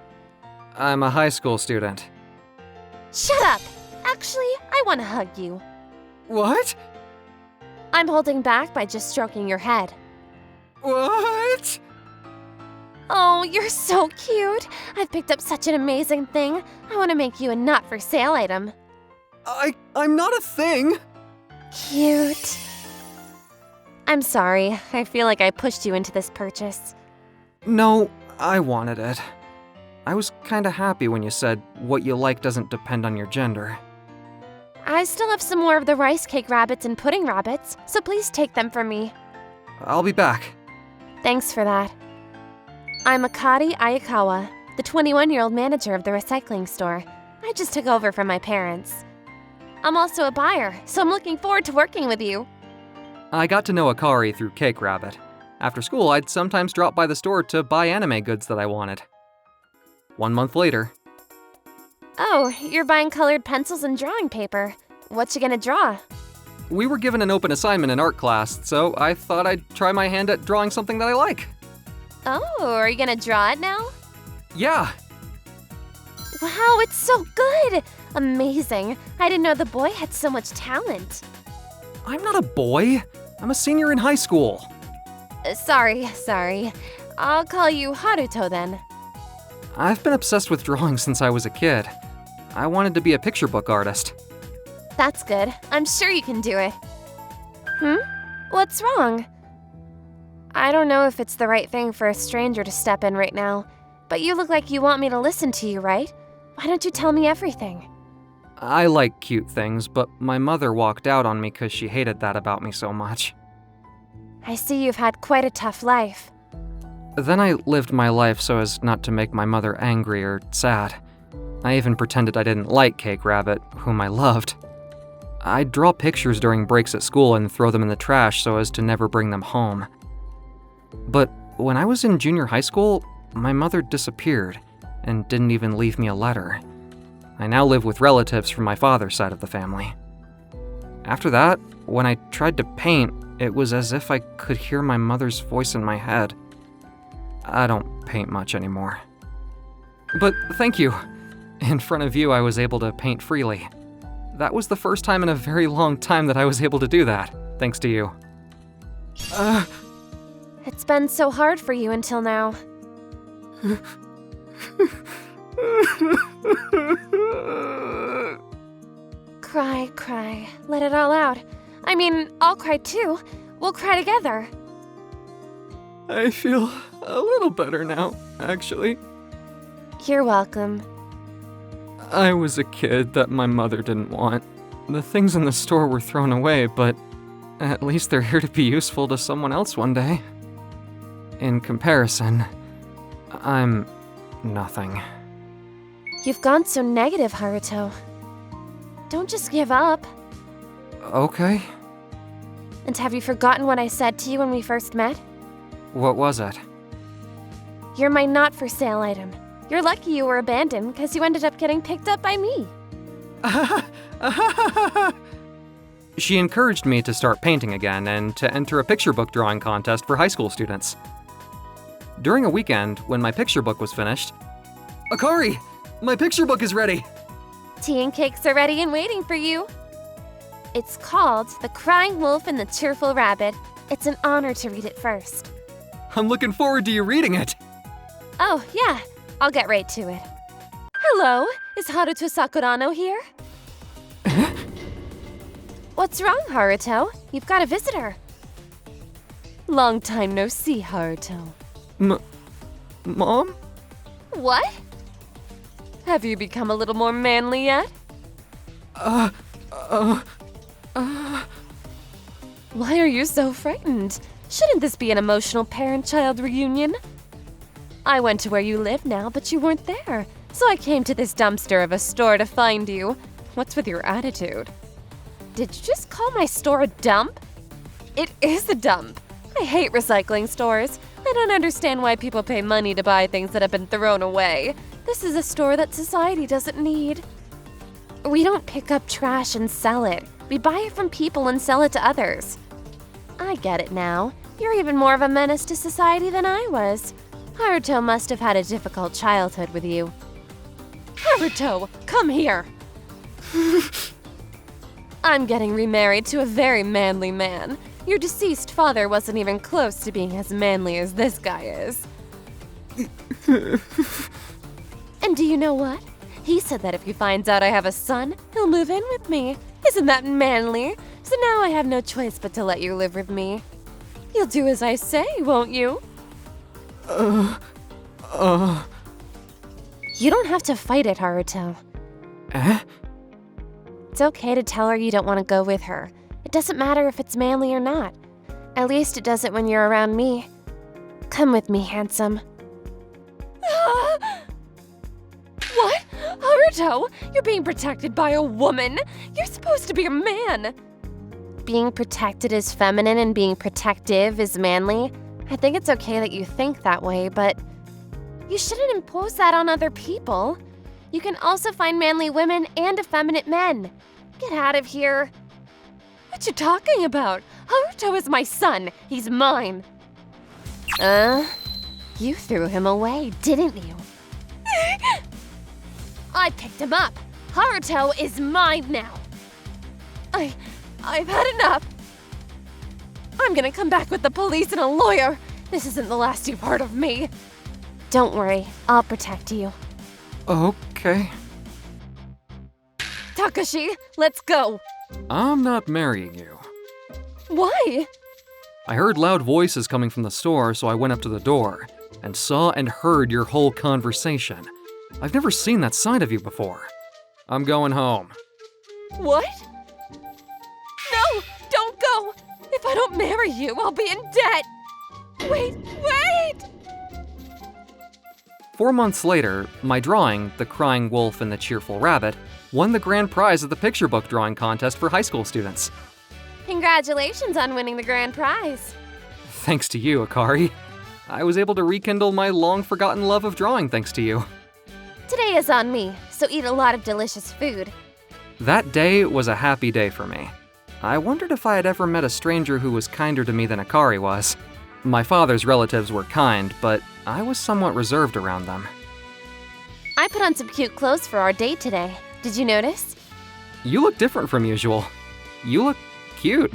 I'm a high school student. Shut up! Actually, I want to hug you. What? I'm holding back by just stroking your head. What? Oh, you're so cute. I've picked up such an amazing thing. I want to make you a not-for-sale item. I'm not a thing! Cute. I'm sorry. I feel like I pushed you into this purchase. No, I wanted it. I was kinda happy when you said what you like doesn't depend on your gender. I still have some more of the rice cake rabbits and pudding rabbits, so please take them from me. I'll be back. Thanks for that. I'm Akari Ayakawa, the 21-year-old manager of the recycling store. I just took over from my parents. I'm also a buyer, so I'm looking forward to working with you. I got to know Akari through Cake Rabbit. After school, I'd sometimes drop by the store to buy anime goods that I wanted. 1 month later, Oh, you're buying colored pencils and drawing paper. What you gonna draw? we were given an open assignment in art class, so I thought I'd try my hand at drawing something that I like. Oh, are you gonna draw it now? Yeah, Wow, it's so good! Amazing. I didn't know the boy had so much talent. I'm not a boy. I'm a senior in high school. Sorry. I'll call you Haruto then. I've been obsessed with drawing since I was a kid. I wanted to be a picture book artist. That's good. I'm sure you can do it. What's wrong? I don't know if it's the right thing for a stranger to step in right now, but you look like you want me to listen to you, right? Why don't you tell me everything? I like cute things, but my mother walked out on me because she hated that about me so much. I see you've had quite a tough life. Then I lived my life so as not to make my mother angry or sad. I even pretended I didn't like Cake Rabbit, whom I loved. I'd draw pictures during breaks at school and throw them in the trash so as to never bring them home. But when I was in junior high school, my mother disappeared and didn't even leave me a letter. I now live with relatives from my father's side of the family. After that, when I tried to paint, it was as if I could hear my mother's voice in my head. I don't paint much anymore. But thank you. In front of you, I was able to paint freely. That was the first time in a very long time that I was able to do that, thanks to you. It's been so hard for you until now. Cry. Let it all out. I mean, I'll cry too. We'll cry together. I feel a little better now, actually. You're welcome. I was a kid that my mother didn't want. The things in the store were thrown away, but at least they're here to be useful to someone else one day. In comparison, I'm nothing. You've gone so negative, Haruto. Don't just give up. Okay, And have you forgotten what I said to you when we first met? what was it? You're my not-for-sale item. You're lucky you were abandoned because you ended up getting picked up by me. She encouraged me to start painting again and to enter a picture book drawing contest for high school students. During a weekend, when my picture book was finished, Akari, my picture book is ready! Tea and cakes are ready and waiting for you. It's called The Crying Wolf and the Cheerful Rabbit. It's an honor to read it first. I'm looking forward to you reading it! Oh, yeah. I'll get right to it. Hello, is Haruto Sakurano here? What's wrong, Haruto? You've got a visitor. Long time no see, Haruto. Mom? What? Have you become a little more manly yet? Why are you so frightened? Shouldn't this be an emotional parent-child reunion? I went to where you live now, but you weren't there. So I came to this dumpster of a store to find you. What's with your attitude? Did you just call my store a dump? It is a dump. I hate recycling stores. I don't understand why people pay money to buy things that have been thrown away. This is a store that society doesn't need. We don't pick up trash and sell it. We buy it from people and sell it to others. I get it now. You're even more of a menace to society than I was. Haruto must have had a difficult childhood with you. Haruto, come here! I'm getting remarried to a very manly man. Your deceased father wasn't even close to being as manly as this guy is. And do you know what? He said that if he finds out I have a son, he'll move in with me. Isn't that manly? So now I have no choice but to let you live with me. You'll do as I say, won't you? You don't have to fight it, Haruto. It's okay to tell her you don't want to go with her. It doesn't matter if it's manly or not. At least it doesn't when you're around me. Come with me, handsome. What? Haruto, you're being protected by a woman. You're supposed to be a man. Being protected is feminine and being protective is manly. I think it's okay that you think that way, but you shouldn't impose that on other people. You can also find manly women and effeminate men. Get out of here. What you talking about? Haruto is my son. He's mine. You threw him away, didn't you? I picked him up. Haruto is mine now. I've had enough. I'm gonna come back with the police and a lawyer. This isn't the last you've heard of me. Don't worry, I'll protect you. Okay. Takashi, let's go. I'm not marrying you. Why? I heard loud voices coming from the store, so I went up to the door and saw and heard your whole conversation. I've never seen that side of you before. I'm going home. What? No, don't go. If I don't marry you, I'll be in debt. Wait! 4 months later, my drawing, The Crying Wolf and the Cheerful Rabbit, won the grand prize at the picture book drawing contest for high school students. Congratulations on winning the grand prize. Thanks to you, Akari. I was able to rekindle my long-forgotten love of drawing thanks to you. Today is on me, so eat a lot of delicious food. That day was a happy day for me. I wondered if I had ever met a stranger who was kinder to me than Akari was. My father's relatives were kind, but I was somewhat reserved around them. I put on some cute clothes for our date today. Did you notice? You look different from usual. You look cute.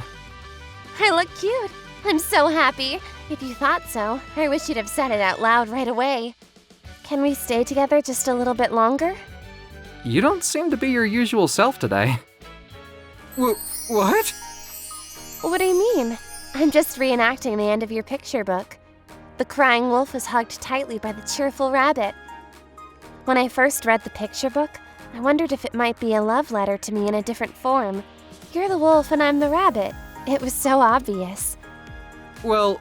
I look cute. I'm so happy. If you thought so, I wish you'd have said it out loud right away. Can we stay together just a little bit longer? You don't seem to be your usual self today. What? What do you mean? I'm just reenacting the end of your picture book. The crying wolf was hugged tightly by the cheerful rabbit. When I first read the picture book, I wondered if it might be a love letter to me in a different form. You're the wolf and I'm the rabbit. It was so obvious. Well,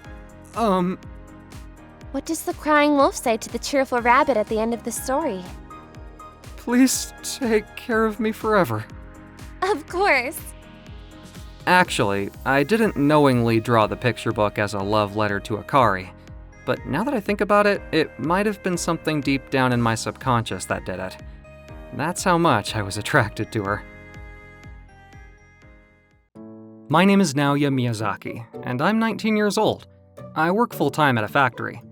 What does the crying wolf say to the cheerful rabbit at the end of the story? please take care of me forever. Of course. Actually, I didn't knowingly draw the picture book as a love letter to Akari, but now that I think about it, it might have been something deep down in my subconscious that did it. That's how much I was attracted to her. My name is Naoya Miyazaki, and I'm 19 years old. I work full-time at a factory.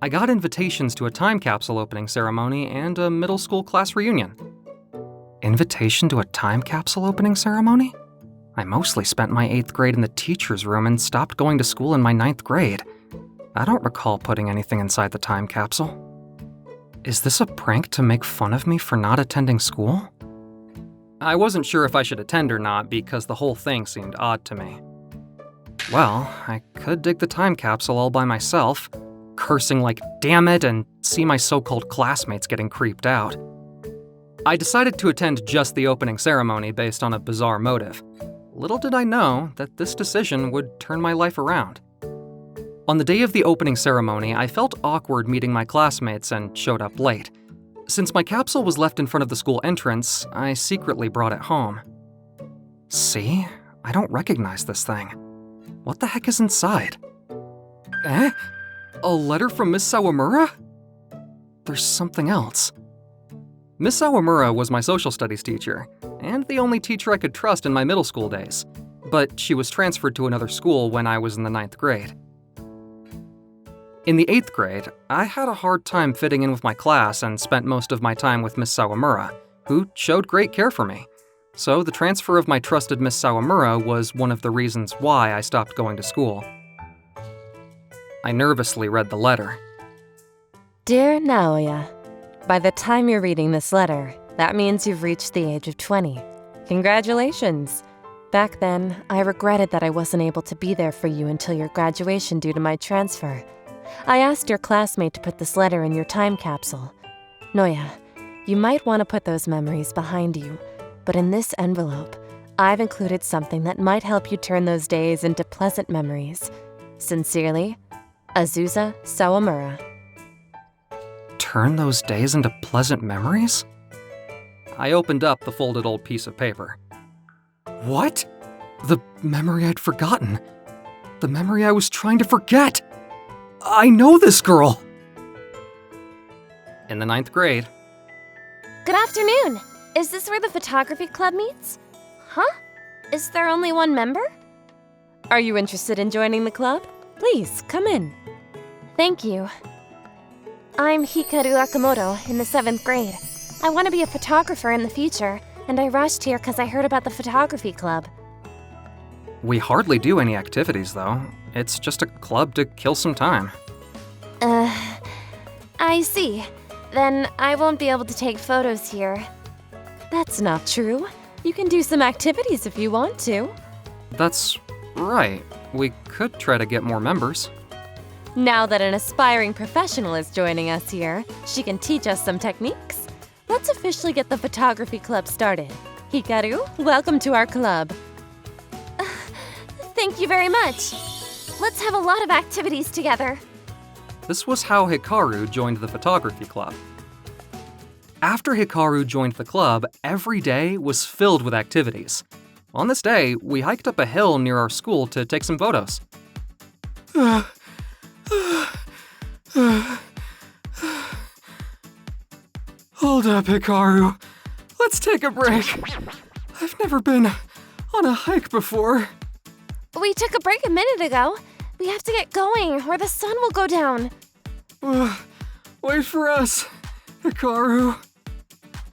I got invitations to a time capsule opening ceremony and a middle school class reunion. Invitation to a time capsule opening ceremony? I mostly spent my 8th grade in the teacher's room and stopped going to school in my 9th grade. I don't recall putting anything inside the time capsule. Is this a prank to make fun of me for not attending school? I wasn't sure if I should attend or not because the whole thing seemed odd to me. Well, I could dig the time capsule all by myself, cursing like damn it and see my so-called classmates getting creeped out. I decided to attend just the opening ceremony based on a bizarre motive. Little did I know that this decision would turn my life around. On the day of the opening ceremony, I felt awkward meeting my classmates and showed up late. Since my capsule was left in front of the school entrance, I secretly brought it home. See? I don't recognize this thing. What the heck is inside? Eh? A letter from Miss Sawamura? There's something else. Miss Sawamura was my social studies teacher, and the only teacher I could trust in my middle school days, but she was transferred to another school when I was in the 9th grade. In the 8th grade, I had a hard time fitting in with my class and spent most of my time with Miss Sawamura, who showed great care for me. So the transfer of my trusted Miss Sawamura was one of the reasons why I stopped going to school. I nervously read the letter. Dear Naoya, by the time you're reading this letter, that means you've reached the age of 20. Congratulations! Back then, I regretted that I wasn't able to be there for you until your graduation due to my transfer. I asked your classmate to put this letter in your time capsule. Noya, you might want to put those memories behind you, but in this envelope, I've included something that might help you turn those days into pleasant memories. Sincerely, Azusa Sawamura. turn those days into pleasant memories? I opened up the folded old piece of paper. What? The memory I'd forgotten. The memory I was trying to forget. I know this girl! In the 9th grade. Good afternoon. Is this where the photography club meets? Huh? Is there only one member? Are you interested in joining the club? Please, come in. Thank you. I'm Hikaru Akamoto in the 7th grade. I want to be a photographer in the future, and I rushed here because I heard about the photography club. We hardly do any activities, though. It's just a club to kill some time. I see. Then I won't be able to take photos here. That's not true. You can do some activities if you want to. That's right. We could try to get more members. Now that an aspiring professional is joining us here, she can teach us some techniques. Let's officially get the photography club started. Hikaru, welcome to our club. Thank you very much. Let's have a lot of activities together. This was how Hikaru joined the photography club. After Hikaru joined the club, every day was filled with activities. On this day, we hiked up a hill near our school to take some photos. Hold up, Hikaru. Let's take a break. I've never been on a hike before. We took a break a minute ago. We have to get going, or the sun will go down. Wait for us, Hikaru.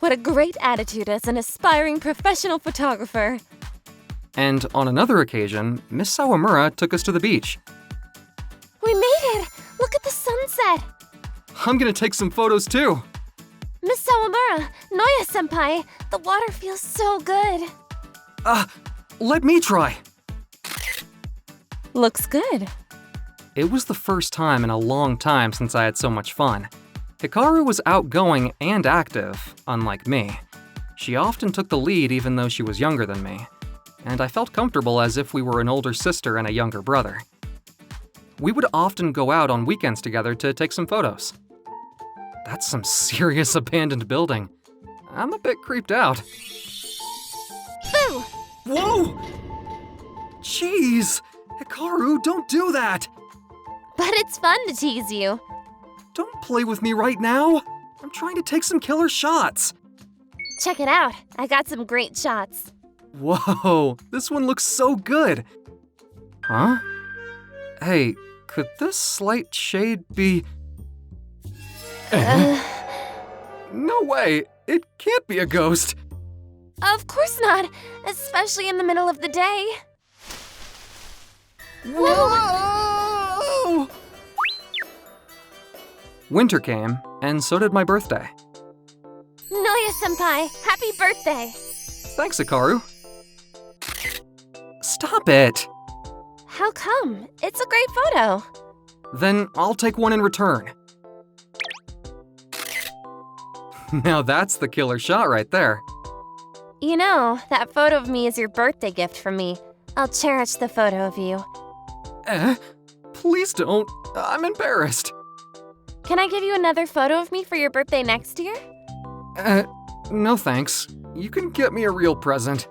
What a great attitude as an aspiring professional photographer. And on another occasion, Miss Sawamura took us to the beach. We made it! Look at the sunset! I'm gonna take some photos too. Miss Sawamura, Noya-senpai, the water feels so good. Let me try. Looks good. It was the first time in a long time since I had so much fun. Hikaru was outgoing and active, unlike me. She often took the lead even though she was younger than me, and I felt comfortable as if we were an older sister and a younger brother. We would often go out on weekends together to take some photos. That's some serious abandoned building. I'm a bit creeped out. Boo! Whoa! Jeez! Hikaru, don't do that! But it's fun to tease you. Don't play with me right now! I'm trying to take some killer shots! Check it out. I got some great shots. Whoa, this one looks so good! Huh? Hey, could this slight shade be... No way! It can't be a ghost! Of course not, especially in the middle of the day. Whoa! Winter came, and so did my birthday. Noya-senpai, happy birthday! Thanks, Hikaru. Stop it! How come? It's a great photo. Then I'll take one in return. Now that's the killer shot right there. You know, that photo of me is your birthday gift from me. I'll cherish the photo of you. Please don't. I'm embarrassed. Can I give you another photo of me for your birthday next year? No thanks. You can get me a real present.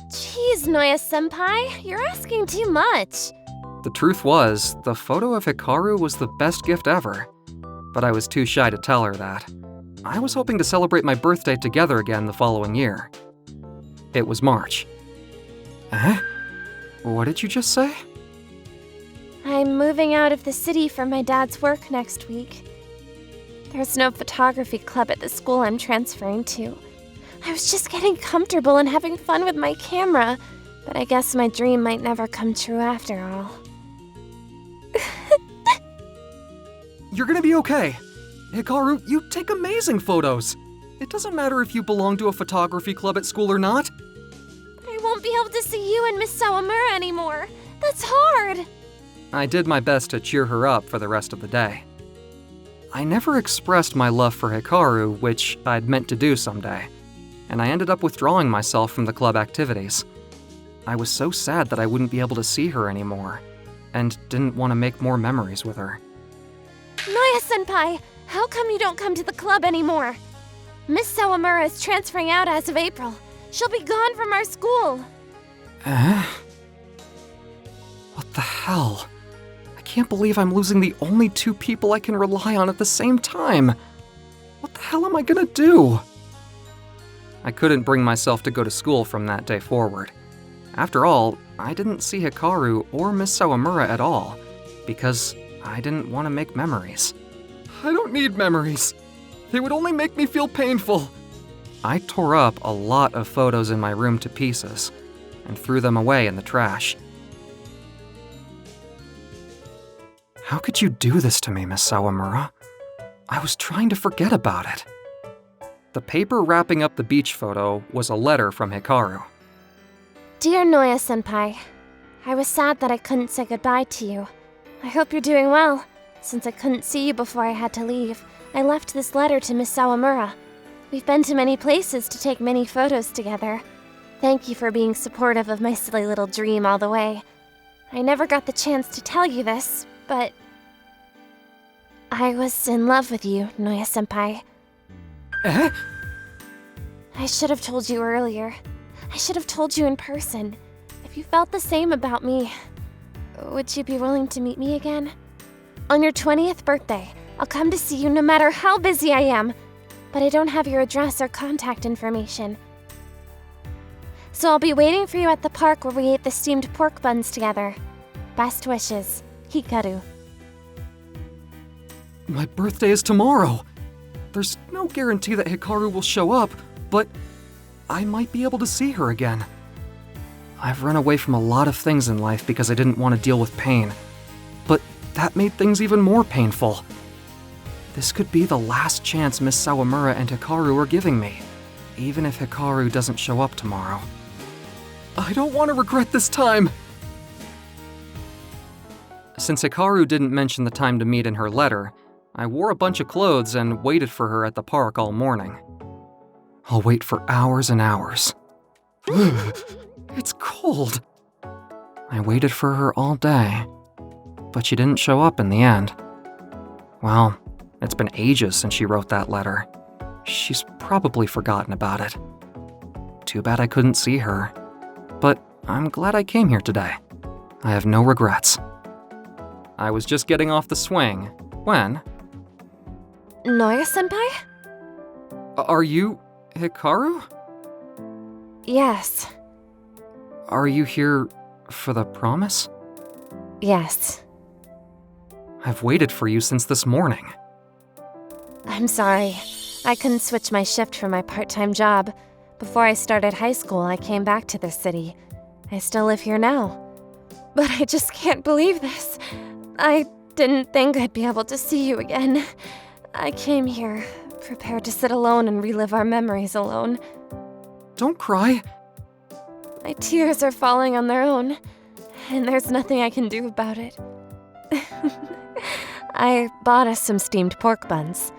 Jeez, Noya-senpai, you're asking too much. The truth was, the photo of Hikaru was the best gift ever. But I was too shy to tell her that. I was hoping to celebrate my birthday together again the following year. It was March. What did you just say? I'm moving out of the city for my dad's work next week. There's no photography club at the school I'm transferring to. I was just getting comfortable and having fun with my camera, but I guess my dream might never come true after all. You're gonna be okay. Hikaru, you take amazing photos. It doesn't matter if you belong to a photography club at school or not. I won't be able to see you and Miss Sawamura anymore. That's hard. I did my best to cheer her up for the rest of the day. I never expressed my love for Hikaru, which I'd meant to do someday, and I ended up withdrawing myself from the club activities. I was so sad that I wouldn't be able to see her anymore, and didn't want to make more memories with her. Noya-senpai, How come you don't come to the club anymore? Miss Sawamura is transferring out as of April. She'll be gone from our school. What the hell? I can't believe I'm losing the only two people I can rely on at the same time. What the hell am I gonna do? I couldn't bring myself to go to school from that day forward. After all, I didn't see Hikaru or Miss Sawamura at all, because I didn't want to make memories. I don't need memories. They would only make me feel painful. I tore up a lot of photos in my room to pieces and threw them away in the trash. How could you do this to me, Miss Sawamura? I was trying to forget about it. The paper wrapping up the beach photo was a letter from Hikaru. Dear Noya-senpai, I was sad that I couldn't say goodbye to you. I hope you're doing well. Since I couldn't see you before I had to leave, I left this letter to Miss Sawamura. We've been to many places to take many photos together. Thank you for being supportive of my silly little dream all the way. I never got the chance to tell you this, but I was in love with you, Noya-senpai. I should have told you earlier. I should have told you in person. If you felt the same about me, would you be willing to meet me again? On your 20th birthday, I'll come to see you no matter how busy I am, but I don't have your address or contact information. So I'll be waiting for you at the park where we ate the steamed pork buns together. Best wishes, Hikaru. My birthday is tomorrow. There's no guarantee that Hikaru will show up, but I might be able to see her again. I've run away from a lot of things in life because I didn't want to deal with pain, but that made things even more painful. This could be the last chance Miss Sawamura and Hikaru are giving me, even if Hikaru doesn't show up tomorrow. I don't want to regret this time! Since Hikaru didn't mention the time to meet in her letter, I wore a bunch of clothes and waited for her at the park all morning. I'll wait for hours and hours. It's cold. I waited for her all day, but she didn't show up in the end. Well, it's been ages since she wrote that letter. She's probably forgotten about it. Too bad I couldn't see her, but I'm glad I came here today. I have no regrets. I was just getting off the swing when... Noya-senpai? Are you Hikaru? Yes. Are you here for the promise? Yes. I've waited for you since this morning. I'm sorry. I couldn't switch my shift for my part-time job. Before I started high school, I came back to this city. I still live here now. But I just can't believe this. I didn't think I'd be able to see you again. I came here, prepared to sit alone and relive our memories alone. Don't cry. My tears are falling on their own, and there's nothing I can do about it. I bought us some steamed pork buns.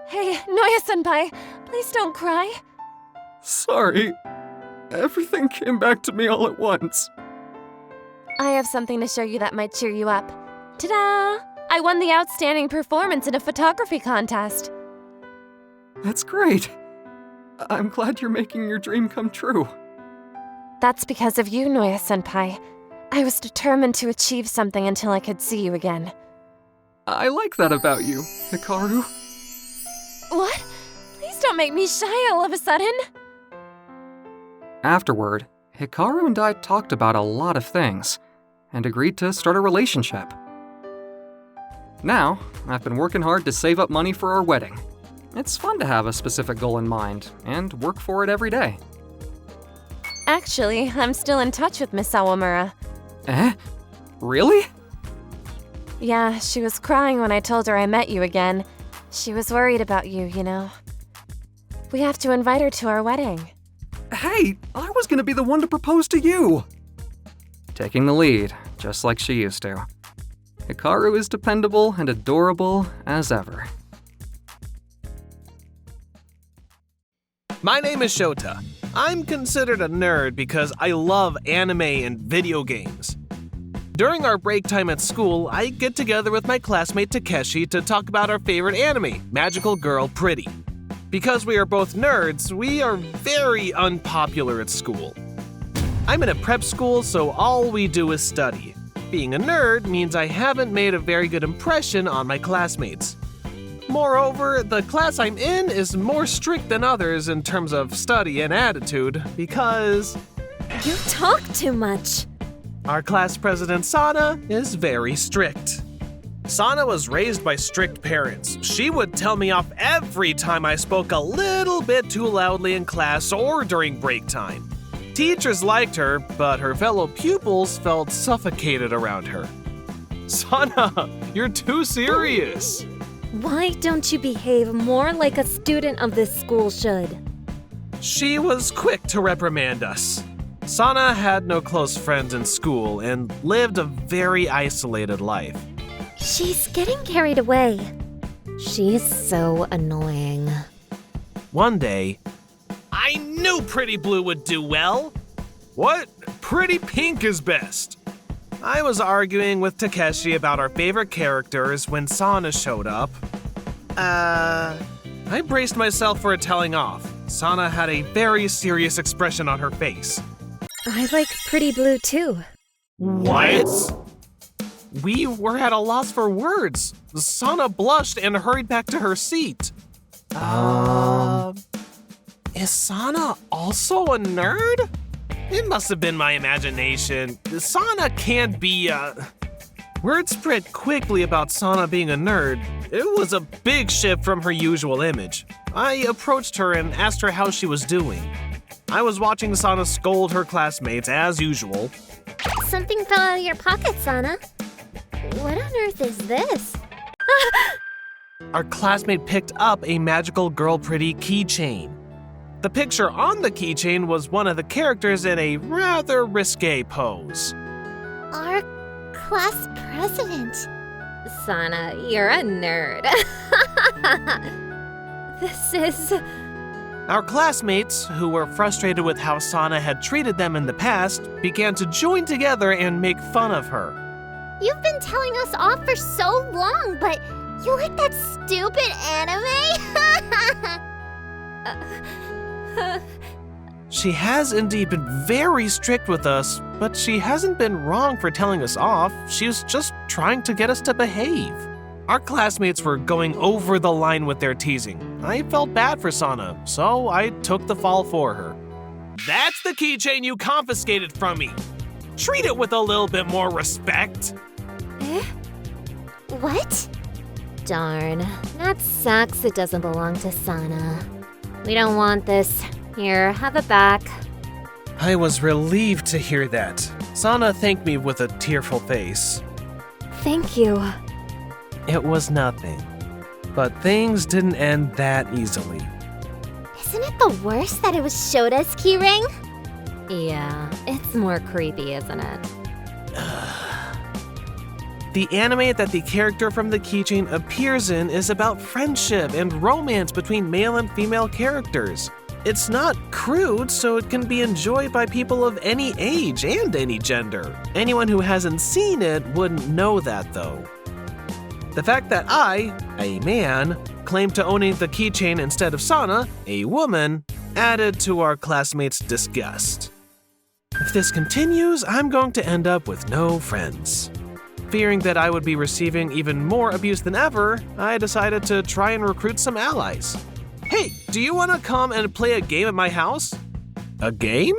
Hey, Noya-senpai, please don't cry. Sorry. Everything came back to me all at once. I have something to show you that might cheer you up. Ta-da! I won the outstanding performance in a photography contest. That's great. I'm glad you're making your dream come true. That's because of you, Noya-senpai. I was determined to achieve something until I could see you again. I like that about you, Hikaru. What? Please don't make me shy all of a sudden. Afterward, Hikaru and I talked about a lot of things and agreed to start a relationship. Now, I've been working hard to save up money for our wedding. It's fun to have a specific goal in mind and work for it every day. Actually, I'm still in touch with Miss Sawamura. Really? Yeah, she was crying when I told her I met you again. She was worried about you, you know. We have to invite her to our wedding. Hey, I was gonna be the one to propose to you! Taking the lead, just like she used to. Hikaru is dependable and adorable as ever. My name is Shota. I'm considered a nerd because I love anime and video games. During our break time at school, I get together with my classmate Takeshi to talk about our favorite anime, Magical Girl Pretty. Because we are both nerds, we are very unpopular at school. I'm in a prep school, so all we do is study. Being a nerd means I haven't made a very good impression on my classmates. Moreover, the class I'm in is more strict than others in terms of study and attitude because You talk too much. our class president Sana is very strict. Sana was raised by strict parents. She would tell me off every time I spoke a little bit too loudly in class or during break time. Teachers liked her, but her fellow pupils felt suffocated around her. Sana, you're too serious. Why don't you behave more like a student of this school should? She was quick to reprimand us. Sana had no close friends in school and lived a very isolated life. She's getting carried away. She's so annoying. One day, I knew Pretty Blue would do well. What? Pretty Pink is best. I was arguing with Takeshi about our favorite characters when Sana showed up. I braced myself for a telling off. Sana had a very serious expression on her face. I like Pretty Blue too. What? We were at a loss for words. Sana blushed and hurried back to her seat. Is Sana also a nerd? It must have been my imagination. Sana can't be Word spread quickly about Sana being a nerd. It was a big shift from her usual image. I approached her and asked her how she was doing. I was watching Sana scold her classmates as usual. Something fell out of your pocket, Sana. What on earth is this? Our classmate picked up a Magical Girl Pretty keychain. The picture on the keychain was one of the characters in a rather risque pose. Our class president. Sana, you're a nerd. This is... Our classmates, who were frustrated with how Sana had treated them in the past, began to join together and make fun of her. You've been telling us off for so long, but you like that stupid anime? She has indeed been very strict with us, but she hasn't been wrong for telling us off. She was just trying to get us to behave. Our classmates were going over the line with their teasing. I felt bad for Sana, so I took the fall for her. That's the keychain you confiscated from me. Treat it with a little bit more respect. What? Darn, that sucks it doesn't belong to Sana. We don't want this. Here, have it back. I was relieved to hear that. Sana thanked me with a tearful face. Thank you. It was nothing. But things didn't end that easily. Isn't it the worst that it was Shota's keyring? Yeah, it's more creepy, isn't it? The anime that the character from the keychain appears in is about friendship and romance between male and female characters. It's not crude, so it can be enjoyed by people of any age and any gender. Anyone who hasn't seen it wouldn't know that, though. The fact that I, a man, claimed to owning the keychain instead of Sana, a woman, added to our classmates' disgust. If this continues, I'm going to end up with no friends. Fearing that I would be receiving even more abuse than ever, I decided to try and recruit some allies. Hey, do you want to come and play a game at my house? A game?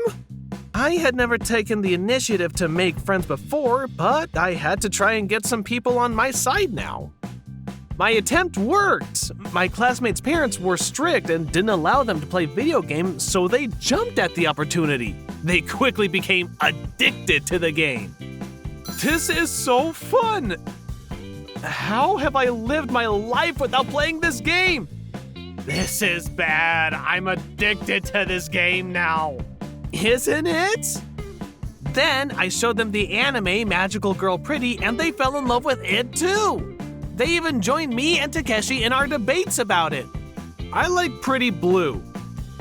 I had never taken the initiative to make friends before, but I had to try and get some people on my side now. My attempt worked. My classmates' parents were strict and didn't allow them to play video games, so they jumped at the opportunity. They quickly became addicted to the game. This is so fun! How have I lived my life without playing this game? This is bad. I'm addicted to this game now. Isn't it? Then I showed them the anime Magical Girl Pretty and they fell in love with it too. They even joined me and Takeshi in our debates about it. I like Pretty Blue.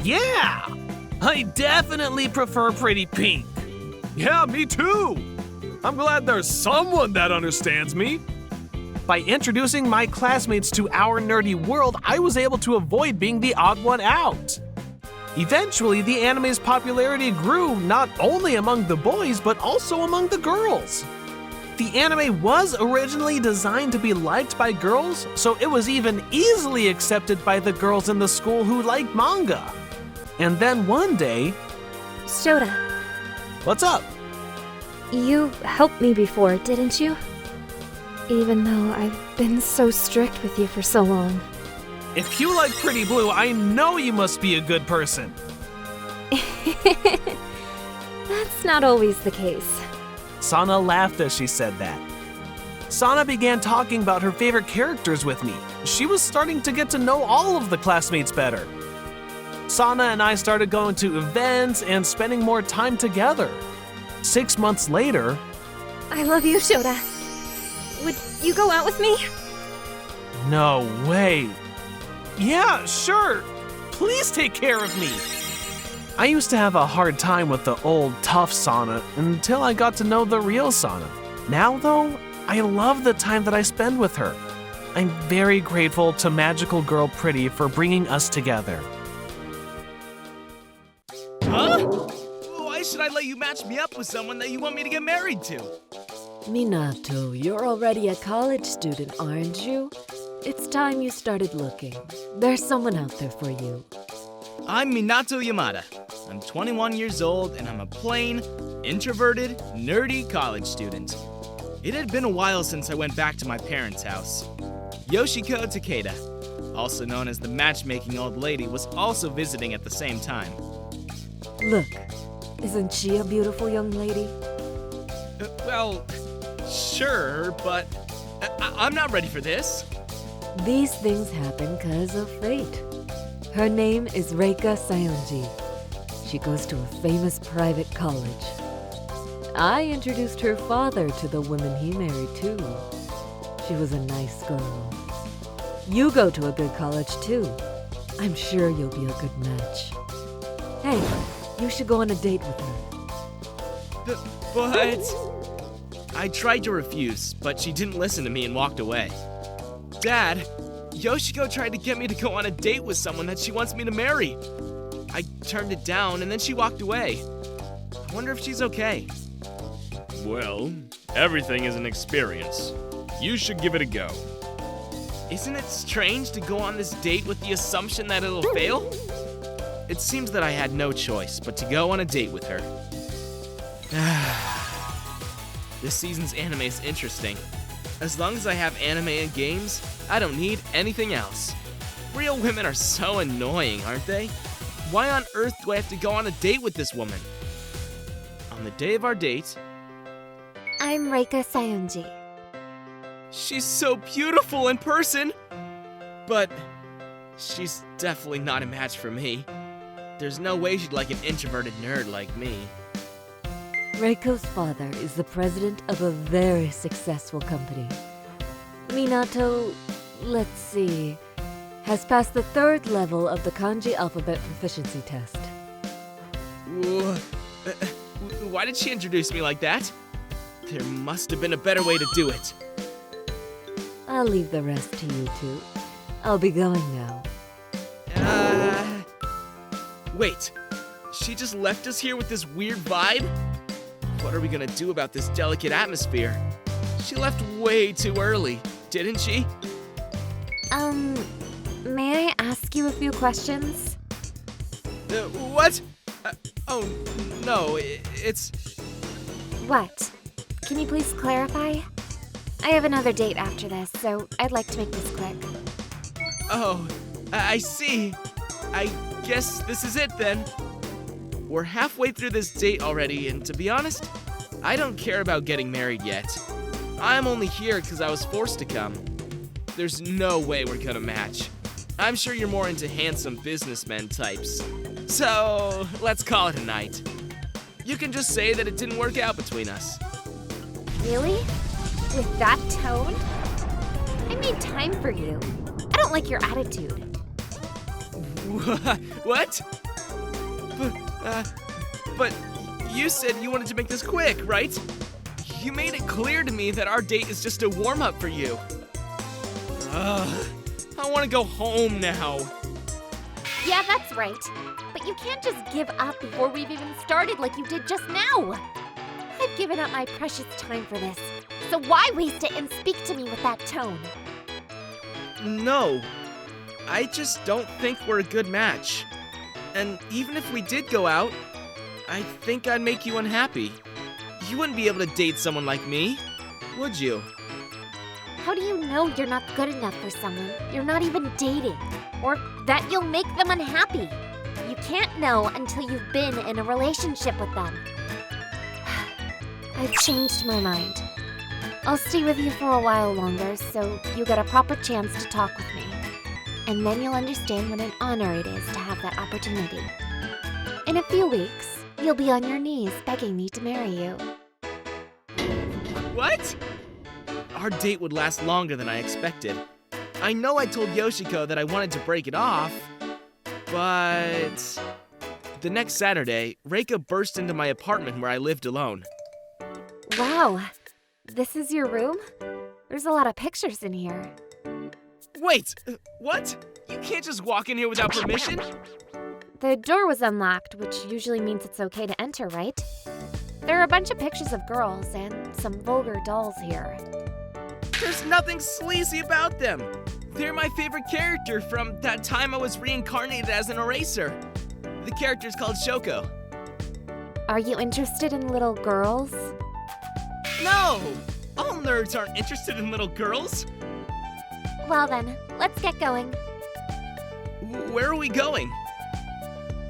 Yeah! I definitely prefer Pretty Pink. Yeah, me too! I'm glad there's someone that understands me. By introducing my classmates to our nerdy world, I was able to avoid being the odd one out. Eventually, the anime's popularity grew not only among the boys, but also among the girls. The anime was originally designed to be liked by girls, so it was even easily accepted by the girls in the school who liked manga. And then one day, Shota, what's up? you helped me before, didn't you? Even though I've been so strict with you for so long. If you like Pretty Blue, I know you must be a good person. That's not always the case. Sana laughed as she said that. Sana began talking about her favorite characters with me. She was starting to get to know all of the classmates better. Sana and I started going to events and spending more time together. 6 months later, I love you, Shota. Would you go out with me? no way. Yeah, sure. Please take care of me. I used to have a hard time with the old, tough Sana until I got to know the real Sana. Now, though, I love the time that I spend with her. I'm very grateful to Magical Girl Pretty for bringing us together. Huh? Why should I let you match me up with someone that you want me to get married to? Minato, you're already a college student, aren't you? It's time you started looking. There's someone out there for you. I'm Minato Yamada. I'm 21 years old and I'm a plain, introverted, nerdy college student. It had been a while since I went back to my parents' house. Yoshiko Takeda, also known as the matchmaking old lady, was also visiting at the same time. Look, isn't she a beautiful young lady? Well, sure, but I'm not ready for this. These things happen because of fate. Her name is Reika Sayonji. She goes to a famous private college. I introduced her father to the woman he married too. She was a nice girl. You go to a good college too. I'm sure you'll be a good match. Hey, you should go on a date with her. But I tried to refuse, but she didn't listen to me and walked away. Dad, Yoshiko tried to get me to go on a date with someone that she wants me to marry. I turned it down and then she walked away. I wonder if she's okay. Well, everything is an experience. You should give it a go. Isn't it strange to go on this date with the assumption that it'll fail? It seems that I had no choice but to go on a date with her. This season's anime is interesting. As long as I have anime and games, I don't need anything else. Real women are so annoying, aren't they? Why on earth do I have to go on a date with this woman? On the day of our date, I'm Reika Sayonji. she's so beautiful in person, but she's definitely not a match for me. There's no way she'd like an introverted nerd like me. Reiko's father is the president of a very successful company. Minato, let's see, has passed the 3rd level of the kanji alphabet proficiency test. Why did she introduce me like that? There must have been a better way to do it. I'll leave the rest to you two. I'll be going now. Wait. She just left us here with this weird vibe? What are we gonna do about this delicate atmosphere? She left way too early, didn't she? May I ask you a few questions? What? Oh, no, it's... What? Can you please clarify? I have another date after this, so I'd like to make this quick. Oh, I see. I guess this is it then. We're halfway through this date already, and to be honest, I don't care about getting married yet. I'm only here because I was forced to come. There's no way we're gonna match. I'm sure you're more into handsome businessmen types. So, let's call it a night. You can just say that it didn't work out between us. Really? With that tone? I made time for you. I don't like your attitude. What? But you said you wanted to make this quick, right? You made it clear to me that our date is just a warm-up for you. Ugh, I want to go home now. Yeah, that's right. But you can't just give up before we've even started like you did just now. I've given up my precious time for this, so why waste it and speak to me with that tone? No, I just don't think we're a good match. And even if we did go out, I think I'd make you unhappy. You wouldn't be able to date someone like me, would you? How do you know you're not good enough for someone you're not even dating? Or that you'll make them unhappy? You can't know until you've been in a relationship with them. I've changed my mind. I'll stay with you for a while longer so you get a proper chance to talk with me. And then you'll understand what an honor it is to have that opportunity. In a few weeks, you'll be on your knees begging me to marry you. What? Our date would last longer than I expected. I know I told Yoshiko that I wanted to break it off, but... The next Saturday, Reika burst into my apartment where I lived alone. Wow, this is your room? There's a lot of pictures in here. Wait, what? You can't just walk in here without permission? The door was unlocked, which usually means it's okay to enter, right? There are a bunch of pictures of girls and some vulgar dolls here. There's nothing sleazy about them. They're my favorite character from that time I was reincarnated as an eraser. The character's called Shoko. Are you interested in little girls? No! All nerds aren't interested in little girls. Well then, let's get going. Where are we going?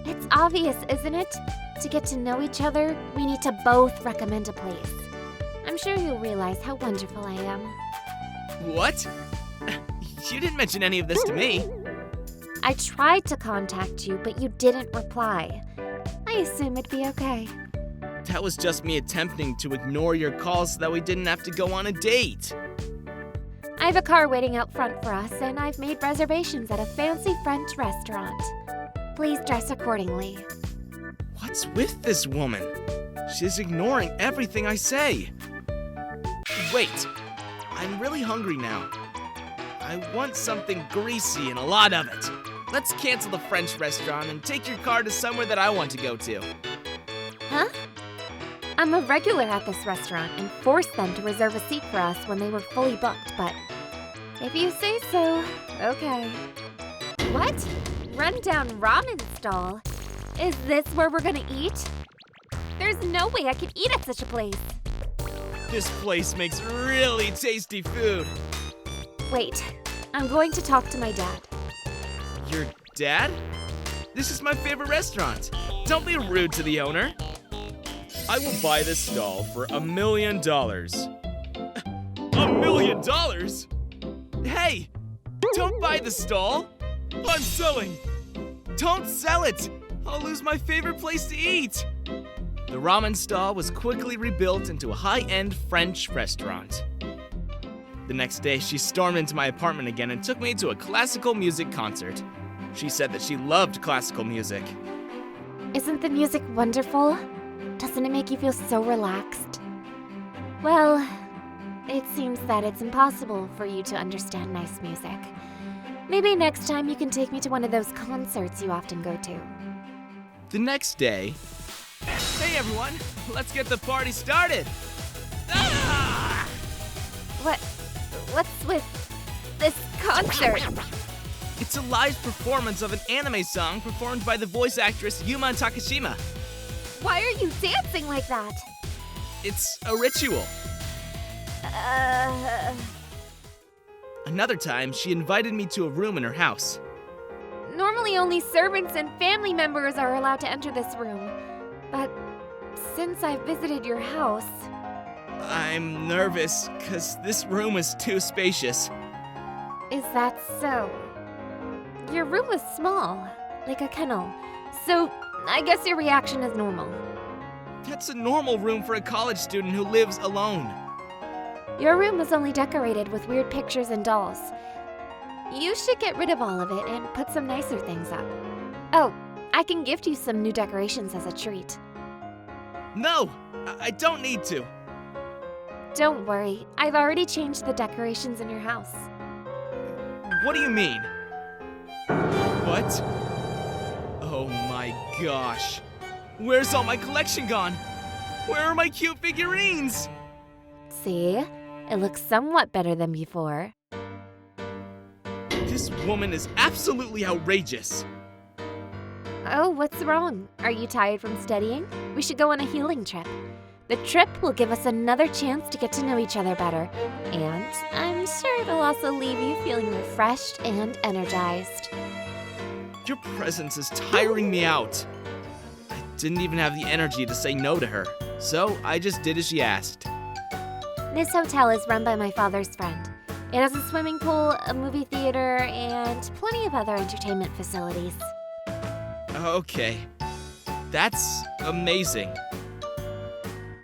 It's obvious, isn't it? To get to know each other, we need to both recommend a place. I'm sure you'll realize how wonderful I am. What? You didn't mention any of this to me. I tried to contact you, but you didn't reply. I assume it'd be okay. That was just me attempting to ignore your calls so that we didn't have to go on a date. I have a car waiting out front for us, and I've made reservations at a fancy French restaurant. Please dress accordingly. What's with this woman? She's ignoring everything I say. Wait, I'm really hungry now. I want something greasy and a lot of it. Let's cancel the French restaurant and take your car to somewhere that I want to go to. Huh? I'm a regular at this restaurant and forced them to reserve a seat for us when they were fully booked, but if you say so, okay. What? Rundown ramen stall? Is this where we're gonna eat? There's no way I could eat at such a place. This place makes really tasty food. Wait, I'm going to talk to my dad. Your dad? This is my favorite restaurant. Don't be rude to the owner. I will buy this stall for $1 million. $1 million? Hey! Don't buy the stall! I'm selling! Don't sell it! I'll lose my favorite place to eat! The ramen stall was quickly rebuilt into a high-end French restaurant. The next day, she stormed into my apartment again and took me to a classical music concert. She said that she loved classical music. Isn't the music wonderful? Doesn't it make you feel so relaxed? Well, it seems that it's impossible for you to understand nice music. Maybe next time you can take me to one of those concerts you often go to. The next day... Hey everyone, let's get the party started! Ah! What's with this concert? It's a live performance of an anime song performed by the voice actress Yuma Takashima. Why are you dancing like that? It's a ritual. Another time, she invited me to a room in her house. Normally only servants and family members are allowed to enter this room. But since I've visited your house... I'm nervous, because this room is too spacious. Is that so? Your room is small, like a kennel, so I guess your reaction is normal. That's a normal room for a college student who lives alone. Your room is only decorated with weird pictures and dolls. You should get rid of all of it and put some nicer things up. Oh, I can gift you some new decorations as a treat. No, I don't need to. Don't worry, I've already changed the decorations in your house. What do you mean? What? Oh my gosh. Where's all my collection gone? Where are my cute figurines? See? It looks somewhat better than before. This woman is absolutely outrageous. Oh, what's wrong? Are you tired from studying? We should go on a healing trip. The trip will give us another chance to get to know each other better. And I'm sure it'll also leave you feeling refreshed and energized. Your presence is tiring me out. I didn't even have the energy to say no to her, so I just did as she asked. This hotel is run by my father's friend. It has a swimming pool, a movie theater, and plenty of other entertainment facilities. Okay. That's amazing.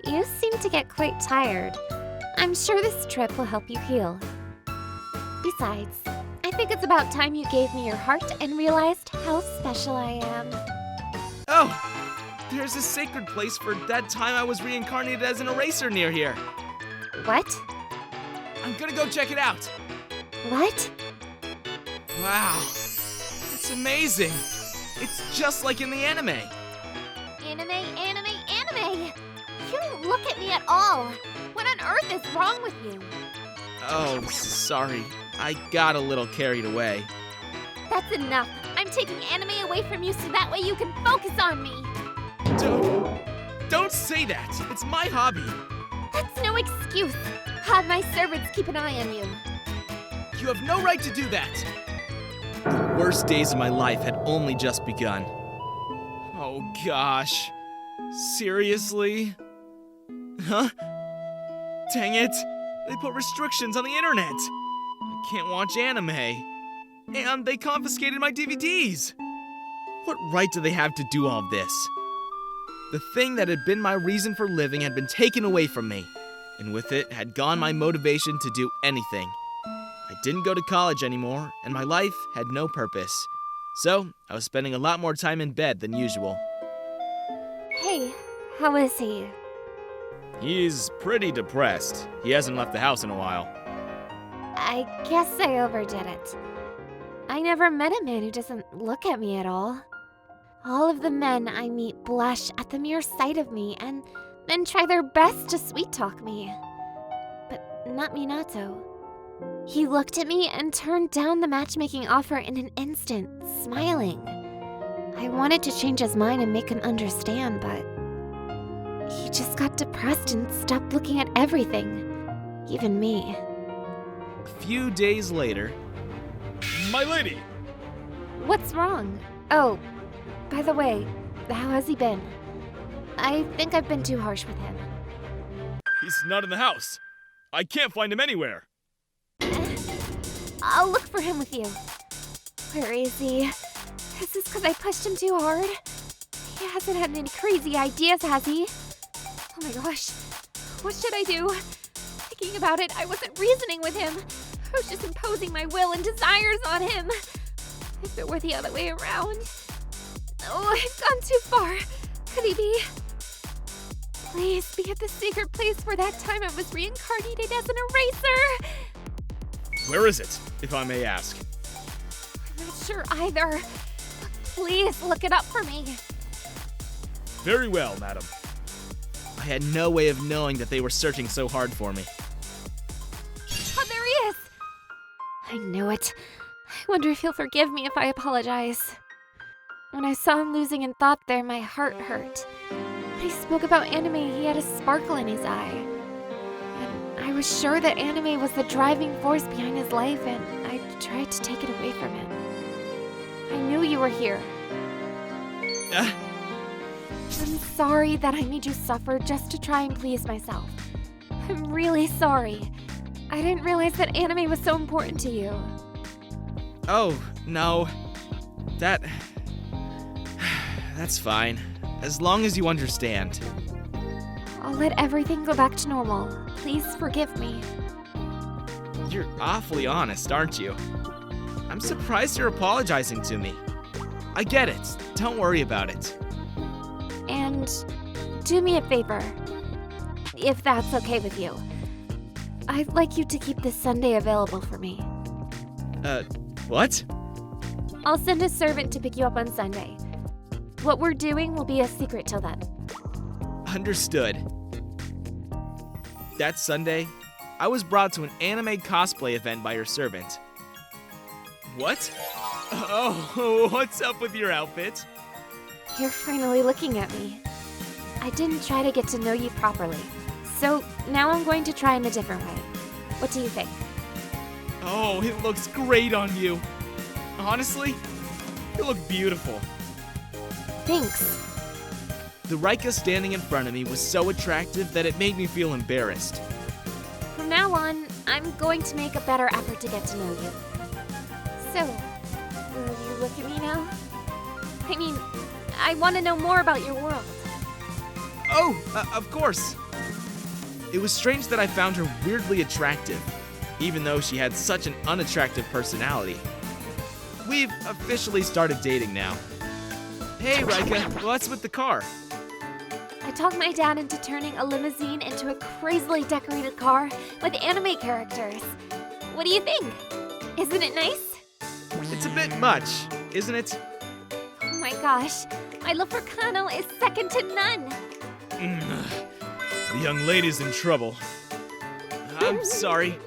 You seem to get quite tired. I'm sure this trip will help you heal. Besides, I think it's about time you gave me your heart and realized how special I am. Oh! There's a sacred place for that time I was reincarnated as an eraser near here. What? I'm gonna go check it out. What? Wow. It's amazing. It's just like in the anime. Anime, anime, anime! You don't look at me at all. What on earth is wrong with you? Oh, sorry. I got a little carried away. That's enough. I'm taking anime away from you so that way you can focus on me. Don't say that. It's my hobby. That's no excuse. Have my servants keep an eye on you. You have no right to do that. The worst days of my life had only just begun. Oh gosh. Seriously? Huh? Dang it. They put restrictions on the internet. I can't watch anime. And they confiscated my DVDs. What right do they have to do all this? The thing that had been my reason for living had been taken away from me, and with it had gone my motivation to do anything. I didn't go to college anymore, and my life had no purpose. So, I was spending a lot more time in bed than usual. Hey, how is he? He's pretty depressed. He hasn't left the house in a while. I guess I overdid it. I never met a man who doesn't look at me at all. All of the men I meet blush at the mere sight of me and then try their best to sweet-talk me. But not Minato. He looked at me and turned down the matchmaking offer in an instant, smiling. I wanted to change his mind and make him understand, but he just got depressed and stopped looking at everything, even me. A few days later... My lady! What's wrong? Oh, by the way, how has he been? I think I've been too harsh with him. He's not in the house. I can't find him anywhere. I'll look for him with you. Where is he? Is this because I pushed him too hard? He hasn't had any crazy ideas, has he? Oh my gosh. What should I do? Thinking about it, I wasn't reasoning with him. I was just imposing my will and desires on him. If it were the other way around. Oh, I've gone too far. Could he be? Please be at the secret place where that time I was reincarnated as an eraser. Where is it, if I may ask? I'm not sure either. Please look it up for me. Very well, madam. I had no way of knowing that they were searching so hard for me. Oh, there he is! I knew it. I wonder if he'll forgive me if I apologize. When I saw him losing in thought there, my heart hurt. When he spoke about anime, he had a sparkle in his eye. And I was sure that anime was the driving force behind his life, and I tried to take it away from him. I knew you were here. I'm sorry that I made you suffer just to try and please myself. I'm really sorry. I didn't realize that anime was so important to you. Oh, no. That's fine. As long as you understand. I'll let everything go back to normal. Please forgive me. You're awfully honest, aren't you? I'm surprised you're apologizing to me. I get it. Don't worry about it. And do me a favor, if that's okay with you. I'd like you to keep this Sunday available for me. What? I'll send a servant to pick you up on Sunday. What we're doing will be a secret till then. Understood. That Sunday, I was brought to an anime cosplay event by your servant. What? Oh, what's up with your outfit? You're finally looking at me. I didn't try to get to know you properly, so now I'm going to try in a different way. What do you think? Oh, it looks great on you. Honestly, you look beautiful. Thanks. The Rika standing in front of me was so attractive that it made me feel embarrassed. From now on, I'm going to make a better effort to get to know you. So, will you look at me now? I mean, I want to know more about your world. Oh, of course. It was strange that I found her weirdly attractive, even though she had such an unattractive personality. We've officially started dating now. Hey, Rika, what's with the car? I talked my dad into turning a limousine into a crazily decorated car with anime characters. What do you think? Isn't it nice? It's a bit much, isn't it? Oh my gosh, my love for Kano is second to none. The young lady's in trouble. I'm sorry.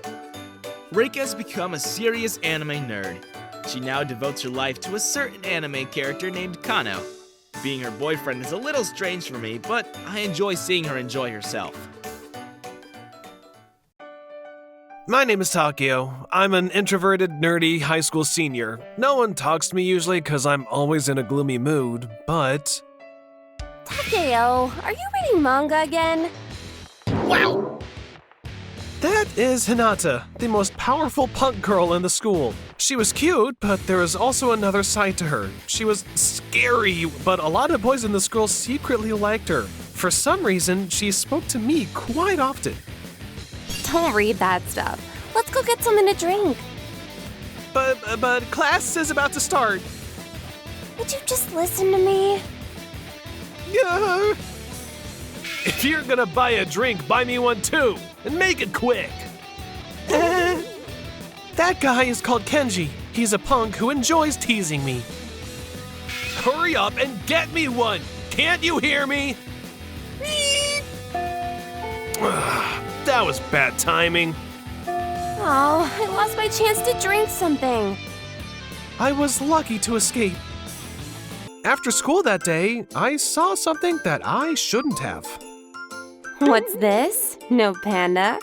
Rika has become a serious anime nerd. She now devotes her life to a certain anime character named Kano. Being her boyfriend is a little strange for me, but I enjoy seeing her enjoy herself. My name is Takeo. I'm an introverted, nerdy high school senior. No one talks to me usually because I'm always in a gloomy mood, but... Takeo, are you reading manga again? Wow! That is Hinata, the most powerful punk girl in the school. She was cute, but there was also another side to her. She was scary, but a lot of boys in the school secretly liked her. For some reason, she spoke to me quite often. Don't read that stuff. Let's go get something to drink. But class is about to start. Would you just listen to me? Yeah. If you're gonna buy a drink, buy me one too, and make it quick. That guy is called Kenji. He's a punk who enjoys teasing me. Hurry up and get me one! Can't you hear me? That was bad timing. Oh, I lost my chance to drink something. I was lucky to escape. After school that day, I saw something that I shouldn't have. What's this? No panda?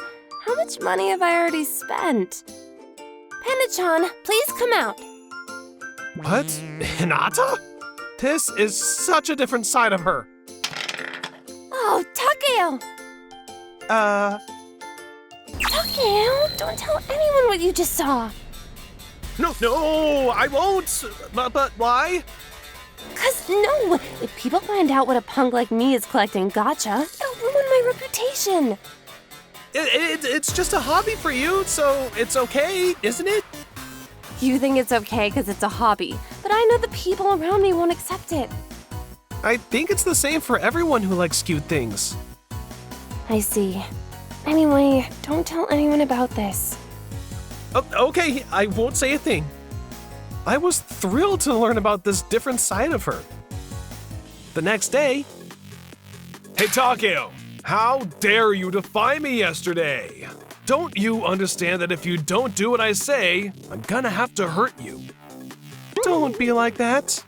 How much money have I already spent? Panda-chan, please come out. What? Hinata? This is such a different side of her. Oh, Takeo! Takeo, don't tell anyone what you just saw. No, I won't. But why? 'Cause no, if people find out what a punk like me is collecting gacha, it'll ruin my reputation. It's just a hobby for you, so it's okay, isn't it? You think it's okay because it's a hobby, but I know the people around me won't accept it. I think it's the same for everyone who likes cute things. I see. Anyway, don't tell anyone about this. Okay, I won't say a thing. I was thrilled to learn about this different side of her. The next day... Hey, Takeo! How dare you defy me yesterday? Don't you understand that if you don't do what I say, I'm gonna have to hurt you? Don't be like that.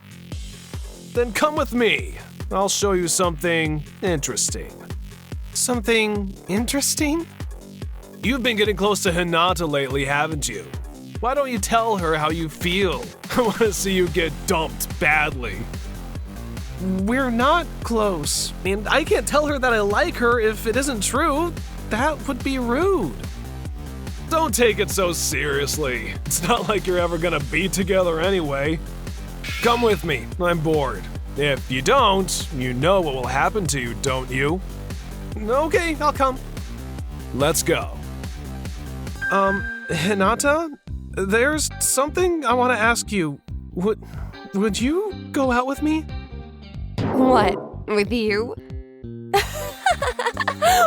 Then come with me. I'll show you something interesting. Something interesting? You've been getting close to Hinata lately, haven't you? Why don't you tell her how you feel? I want to see you get dumped badly. We're not close, and I can't tell her that I like her if it isn't true. That would be rude. Don't take it so seriously. It's not like you're ever gonna be together anyway. Come with me, I'm bored. If you don't, you know what will happen to you, don't you? Okay, I'll come. Let's go. Hinata? There's something I want to ask you. Would you go out with me? What? With you?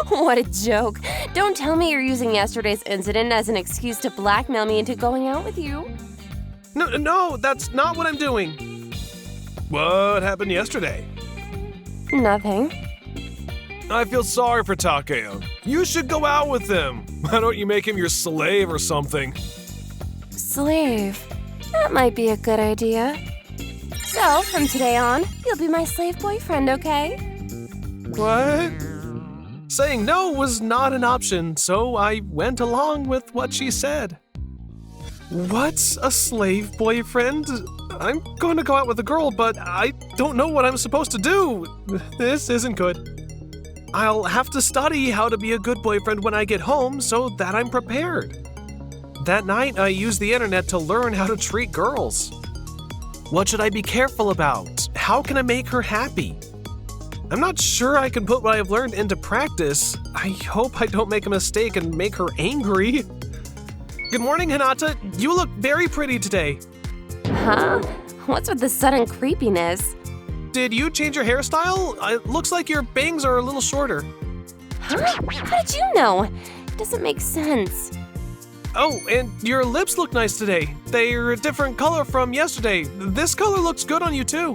What a joke. Don't tell me you're using yesterday's incident as an excuse to blackmail me into going out with you. No, that's not what I'm doing. What happened yesterday? Nothing. I feel sorry for Takeo. You should go out with him. Why don't you make him your slave or something? Slave. That might be a good idea. So, from today on, you'll be my slave boyfriend, okay? What? Saying no was not an option, so I went along with what she said. What's a slave boyfriend? I'm going to go out with a girl, but I don't know what I'm supposed to do. This isn't good. I'll have to study how to be a good boyfriend when I get home so that I'm prepared. That night, I used the internet to learn how to treat girls. What should I be careful about? How can I make her happy? I'm not sure I can put what I've learned into practice. I hope I don't make a mistake and make her angry. Good morning, Hinata. You look very pretty today. Huh? What's with the sudden creepiness? Did you change your hairstyle? It looks like your bangs are a little shorter. Huh? How did you know? It doesn't make sense. Oh, and your lips look nice today. They're a different color from yesterday. This color looks good on you too.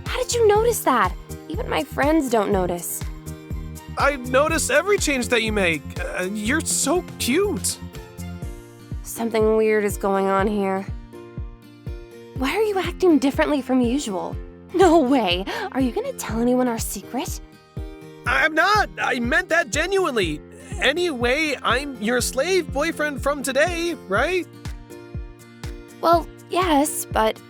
How did you notice that? Even my friends don't notice. I notice every change that you make. You're so cute. Something weird is going on here. Why are you acting differently from usual? No way! Are you gonna tell anyone our secret? I'm not! I meant that genuinely. Anyway, I'm your slave boyfriend from today, right? Well, yes, but...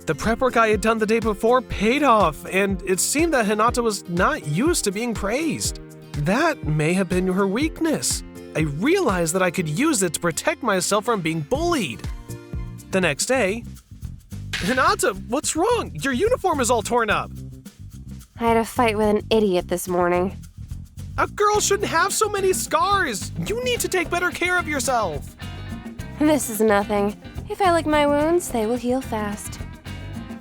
The prep work I had done the day before paid off, and it seemed that Hinata was not used to being praised. That may have been her weakness. I realized that I could use it to protect myself from being bullied. The next day, Hinata, what's wrong? Your uniform is all torn up. I had a fight with an idiot this morning. A girl shouldn't have so many scars. You need to take better care of yourself. This is nothing. If I lick my wounds, they will heal fast.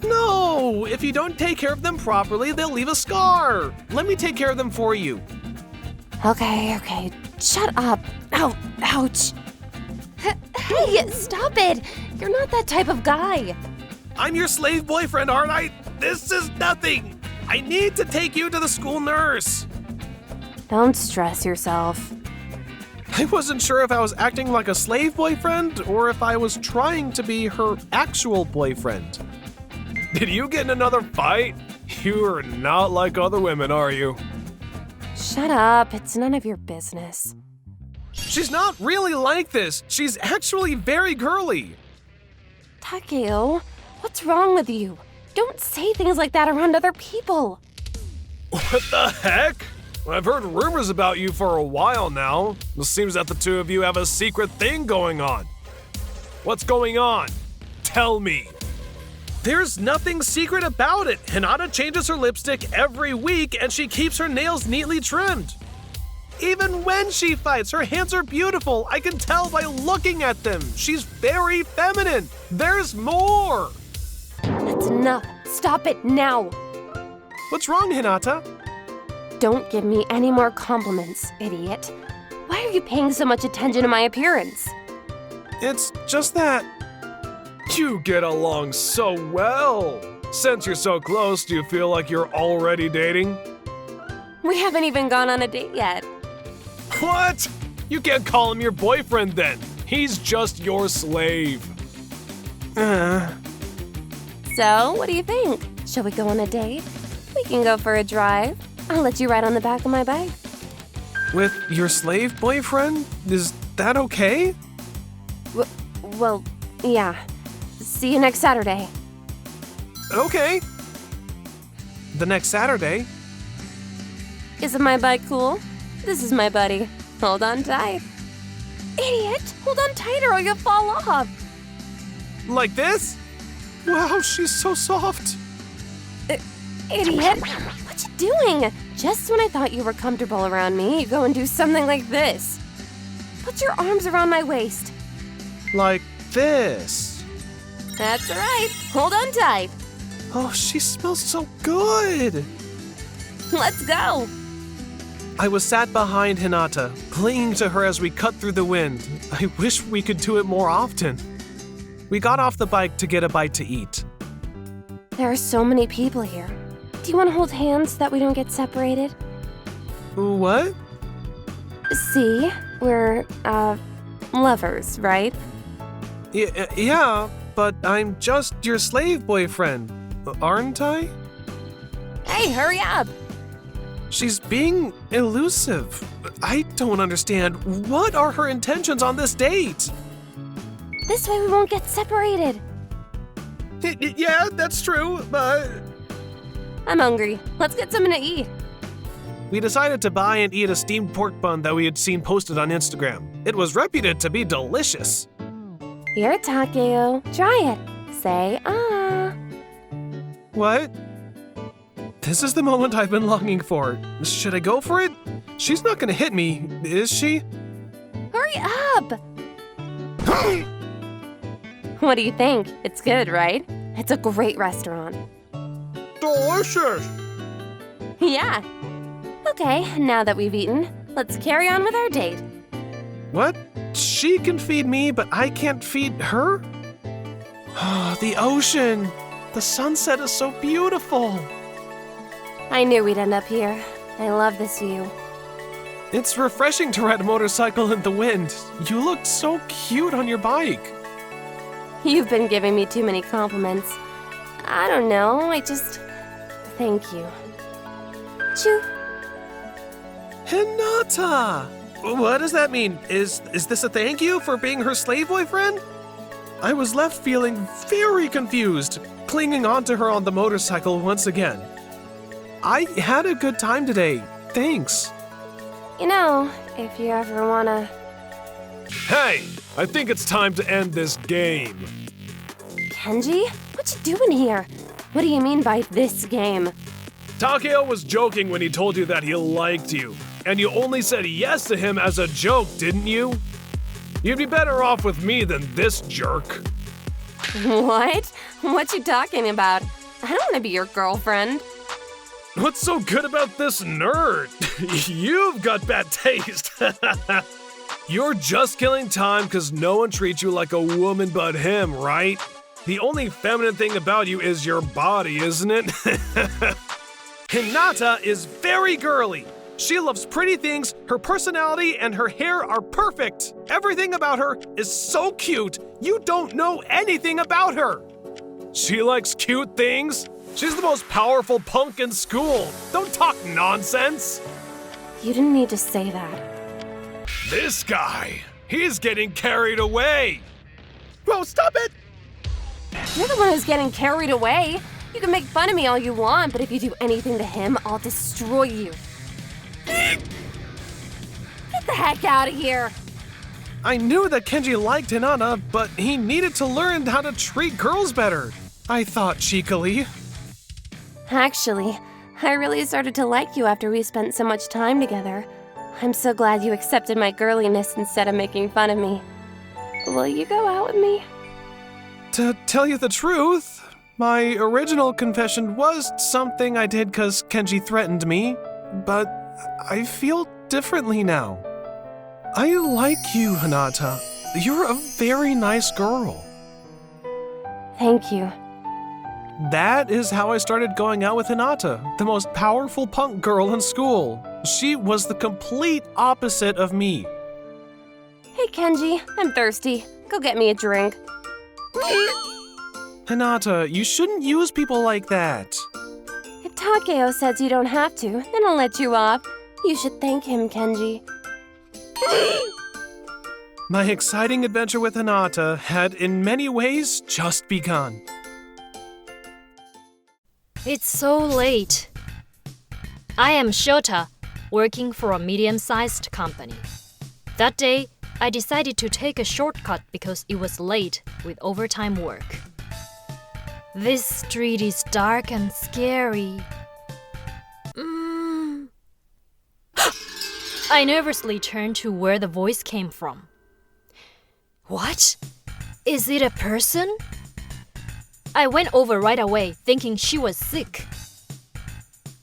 No, if you don't take care of them properly, they'll leave a scar. Let me take care of them for you. Okay. Shut up. Ow, ouch. Hey, stop it. You're not that type of guy. I'm your slave boyfriend, aren't I? This is nothing. I need to take you to the school nurse. Don't stress yourself. I wasn't sure if I was acting like a slave boyfriend or if I was trying to be her actual boyfriend. Did you get in another fight? You are not like other women, are you? Shut up. It's none of your business. She's not really like this. She's actually very girly. Takeo, what's wrong with you? Don't say things like that around other people. What the heck? I've heard rumors about you for a while now. It seems that the two of you have a secret thing going on. What's going on? Tell me. There's nothing secret about it. Hinata changes her lipstick every week and she keeps her nails neatly trimmed. Even when she fights, her hands are beautiful. I can tell by looking at them. She's very feminine. There's more. That's enough. Stop it now. What's wrong, Hinata? Don't give me any more compliments, idiot. Why are you paying so much attention to my appearance? It's just that you get along so well. Since you're so close, do you feel like you're already dating? We haven't even gone on a date yet. What? You can't call him your boyfriend then. He's just your slave. So, what do you think? Shall we go on a date? We can go for a drive. I'll let you ride on the back of my bike. With your slave boyfriend? Is that okay? Well, yeah. See you next Saturday. Okay. The next Saturday? Isn't my bike cool? This is my buddy. Hold on tight. Idiot! Hold on tighter or you'll fall off. Like this? Wow, she's so soft. Idiot! What you doing? Just when I thought you were comfortable around me, you go and do something like this. Put your arms around my waist. Like this. That's right. Hold on tight. Oh, she smells so good. Let's go. I was sat behind Hinata, clinging to her as we cut through the wind. I wish we could do it more often. We got off the bike to get a bite to eat. There are so many people here. Do you want to hold hands so that we don't get separated? What? See, we're, lovers, right? Yeah, but I'm just your slave boyfriend, aren't I? Hey, hurry up! She's being elusive. I don't understand. What are her intentions on this date? This way we won't get separated. Yeah, that's true, but... I'm hungry. Let's get something to eat. We decided to buy and eat a steamed pork bun that we had seen posted on Instagram. It was reputed to be delicious. Here, Takeo. Try it. Say, ah. What? This is the moment I've been longing for. Should I go for it? She's not gonna hit me, is she? Hurry up! What do you think? It's good, right? It's a great restaurant. Delicious! Yeah. Okay, now that we've eaten, let's carry on with our date. What? She can feed me, but I can't feed her? The ocean! The sunset is so beautiful! I knew we'd end up here. I love this view. It's refreshing to ride a motorcycle in the wind. You looked so cute on your bike. You've been giving me too many compliments. I don't know, Thank you. Choo. Hinata! What does that mean? Is this a thank you for being her slave boyfriend? I was left feeling very confused, clinging onto her on the motorcycle once again. I had a good time today. Thanks. You know, if you ever wanna... Hey, I think it's time to end this game. Kenji? What you doing here? What do you mean by this game? Takeo was joking when he told you that he liked you, and you only said yes to him as a joke, didn't you? You'd be better off with me than this jerk. What? What you talking about? I don't want to be your girlfriend. What's so good about this nerd? You've got bad taste. You're just killing time because no one treats you like a woman but him, right? The only feminine thing about you is your body, isn't it? Hinata is very girly. She loves pretty things, her personality and her hair are perfect. Everything about her is so cute, you don't know anything about her. She likes cute things. She's the most powerful punk in school. Don't talk nonsense. You didn't need to say that. This guy, he's getting carried away. Bro, stop it! You're the one who's getting carried away. You can make fun of me all you want, but if you do anything to him, I'll destroy you. Get the heck out of here! I knew that Kenji liked Hinata, but he needed to learn how to treat girls better. I thought cheekily. Actually, I really started to like you after we spent so much time together. I'm so glad you accepted my girliness instead of making fun of me. Will you go out with me? To tell you the truth, my original confession was something I did because Kenji threatened me, but I feel differently now. I like you, Hinata. You're a very nice girl. Thank you. That is how I started going out with Hinata, the most powerful punk girl in school. She was the complete opposite of me. Hey, Kenji, I'm thirsty. Go get me a drink. Hinata, you shouldn't use people like that. If Takeo says you don't have to, then I'll let you off. You should thank him, Kenji. My exciting adventure with Hinata had in many ways just begun. It's so late. I am Shota, working for a medium-sized company. That day, I decided to take a shortcut because it was late with overtime work. This street is dark and scary. I nervously turned to where the voice came from. What? Is it a person? I went over right away, thinking she was sick.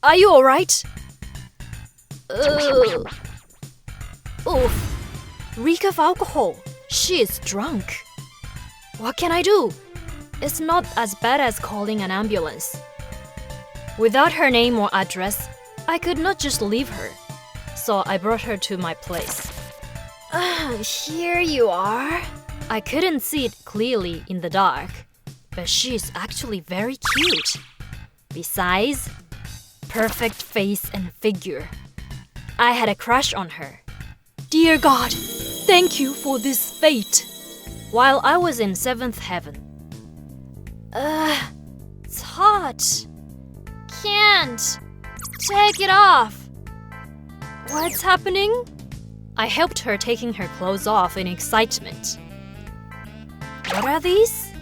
Are you alright? Ugh. Oof. Reek of alcohol. She is drunk. What can I do? It's not as bad as calling an ambulance. Without her name or address, I could not just leave her. So I brought her to my place. Here you are. I couldn't see it clearly in the dark, but she is actually very cute. Besides, perfect face and figure. I had a crush on her. Dear God, thank you for this fate. While I was in 7th heaven. It's hot. Can't. Take it off. What's happening? I helped her taking her clothes off in excitement. What are these?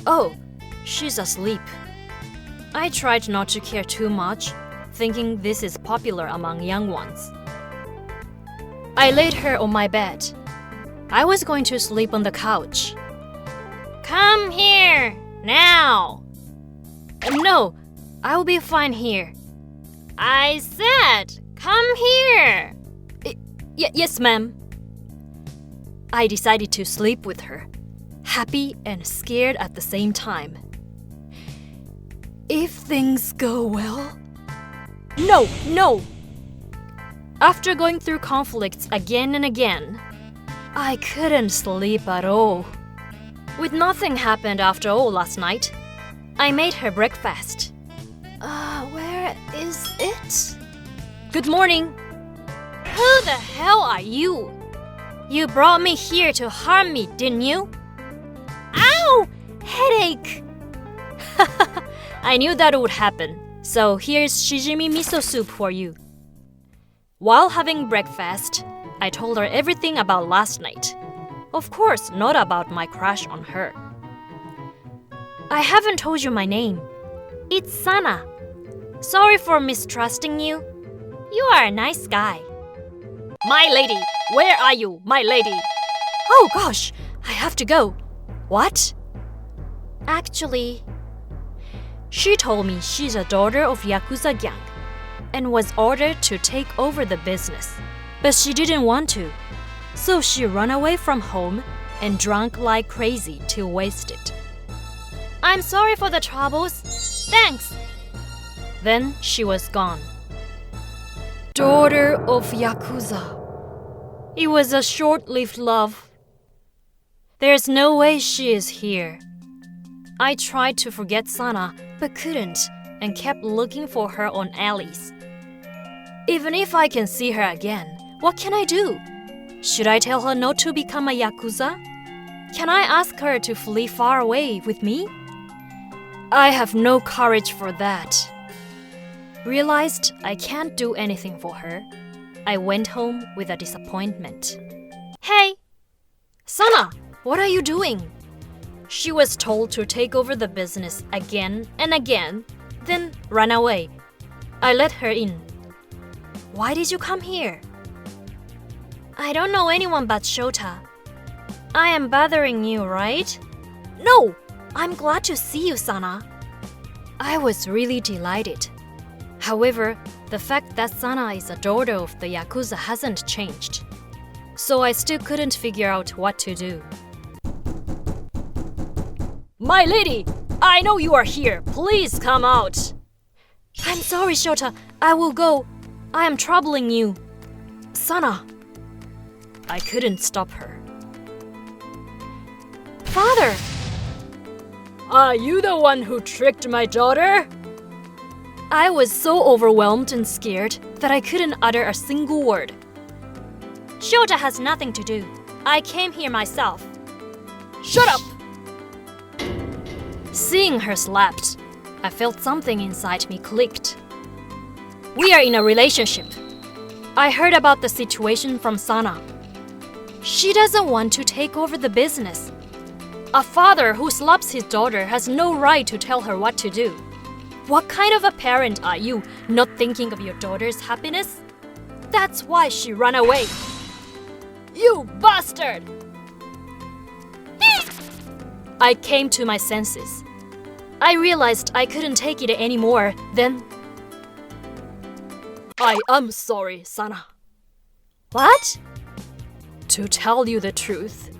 Oh, she's asleep. I tried not to care too much, thinking this is popular among young ones. I laid her on my bed. I was going to sleep on the couch. Come here, now! No, I'll be fine here. I said, come here! Yes, ma'am. I decided to sleep with her, happy and scared at the same time. If things go well... No! After going through conflicts again and again, I couldn't sleep at all. With nothing happened after all last night, I made her breakfast. Where is it? Good morning. Who the hell are you? You brought me here to harm me, didn't you? Ow! Headache! I knew that would happen, so here's shijimi miso soup for you. While having breakfast, I told her everything about last night. Of course, not about my crush on her. I haven't told you my name. It's Sana. Sorry for mistrusting you. You are a nice guy. My lady, where are you, my lady? Oh gosh, I have to go. What? Actually, she told me she's a daughter of Yakuza gang and was ordered to take over the business. But she didn't want to, so she ran away from home and drank like crazy till wasted. I'm sorry for the troubles. Thanks. Then she was gone. Daughter of Yakuza. It was a short-lived love. There's no way she is here. I tried to forget Sana, but couldn't, and kept looking for her on alleys. Even if I can see her again, what can I do? Should I tell her not to become a Yakuza? Can I ask her to flee far away with me? I have no courage for that. Realized I can't do anything for her. I went home with a disappointment. Hey! Sana, what are you doing? She was told to take over the business again and again, then ran away. I let her in. Why did you come here? I don't know anyone but Shota. I am bothering you, right? No! I'm glad to see you, Sana. I was really delighted. However, the fact that Sana is a daughter of the Yakuza hasn't changed. So I still couldn't figure out what to do. My lady! I know you are here. Please come out. I'm sorry, Shota. I will go. I am troubling you. Sana. I couldn't stop her. Father! Are you the one who tricked my daughter? I was so overwhelmed and scared that I couldn't utter a single word. Shota has nothing to do. I came here myself. Shut up! Seeing her slapped, I felt something inside me clicked. We are in a relationship. I heard about the situation from Sana. She doesn't want to take over the business. A father who slaps his daughter has no right to tell her what to do. What kind of a parent are you, not thinking of your daughter's happiness? That's why she ran away. You bastard! I came to my senses. I realized I couldn't take it anymore. Then I am sorry, Sana. What? To tell you the truth,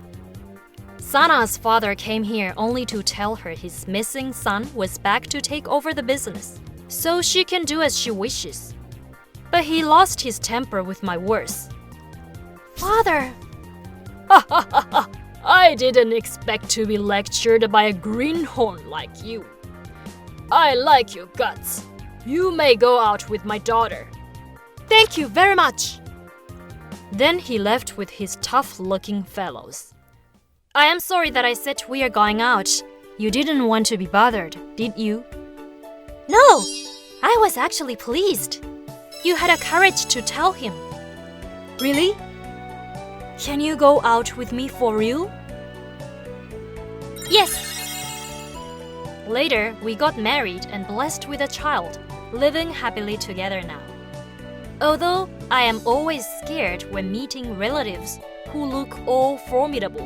Sana's father came here only to tell her his missing son was back to take over the business, so she can do as she wishes. But he lost his temper with my words. Father! I didn't expect to be lectured by a greenhorn like you. I like your guts. You may go out with my daughter. Thank you very much! Then he left with his tough-looking fellows. I am sorry that I said we are going out. You didn't want to be bothered, did you? No! I was actually pleased. You had a courage to tell him. Really? Can you go out with me for real? Yes! Later, we got married and blessed with a child, living happily together now. Although I am always scared when meeting relatives who look all formidable.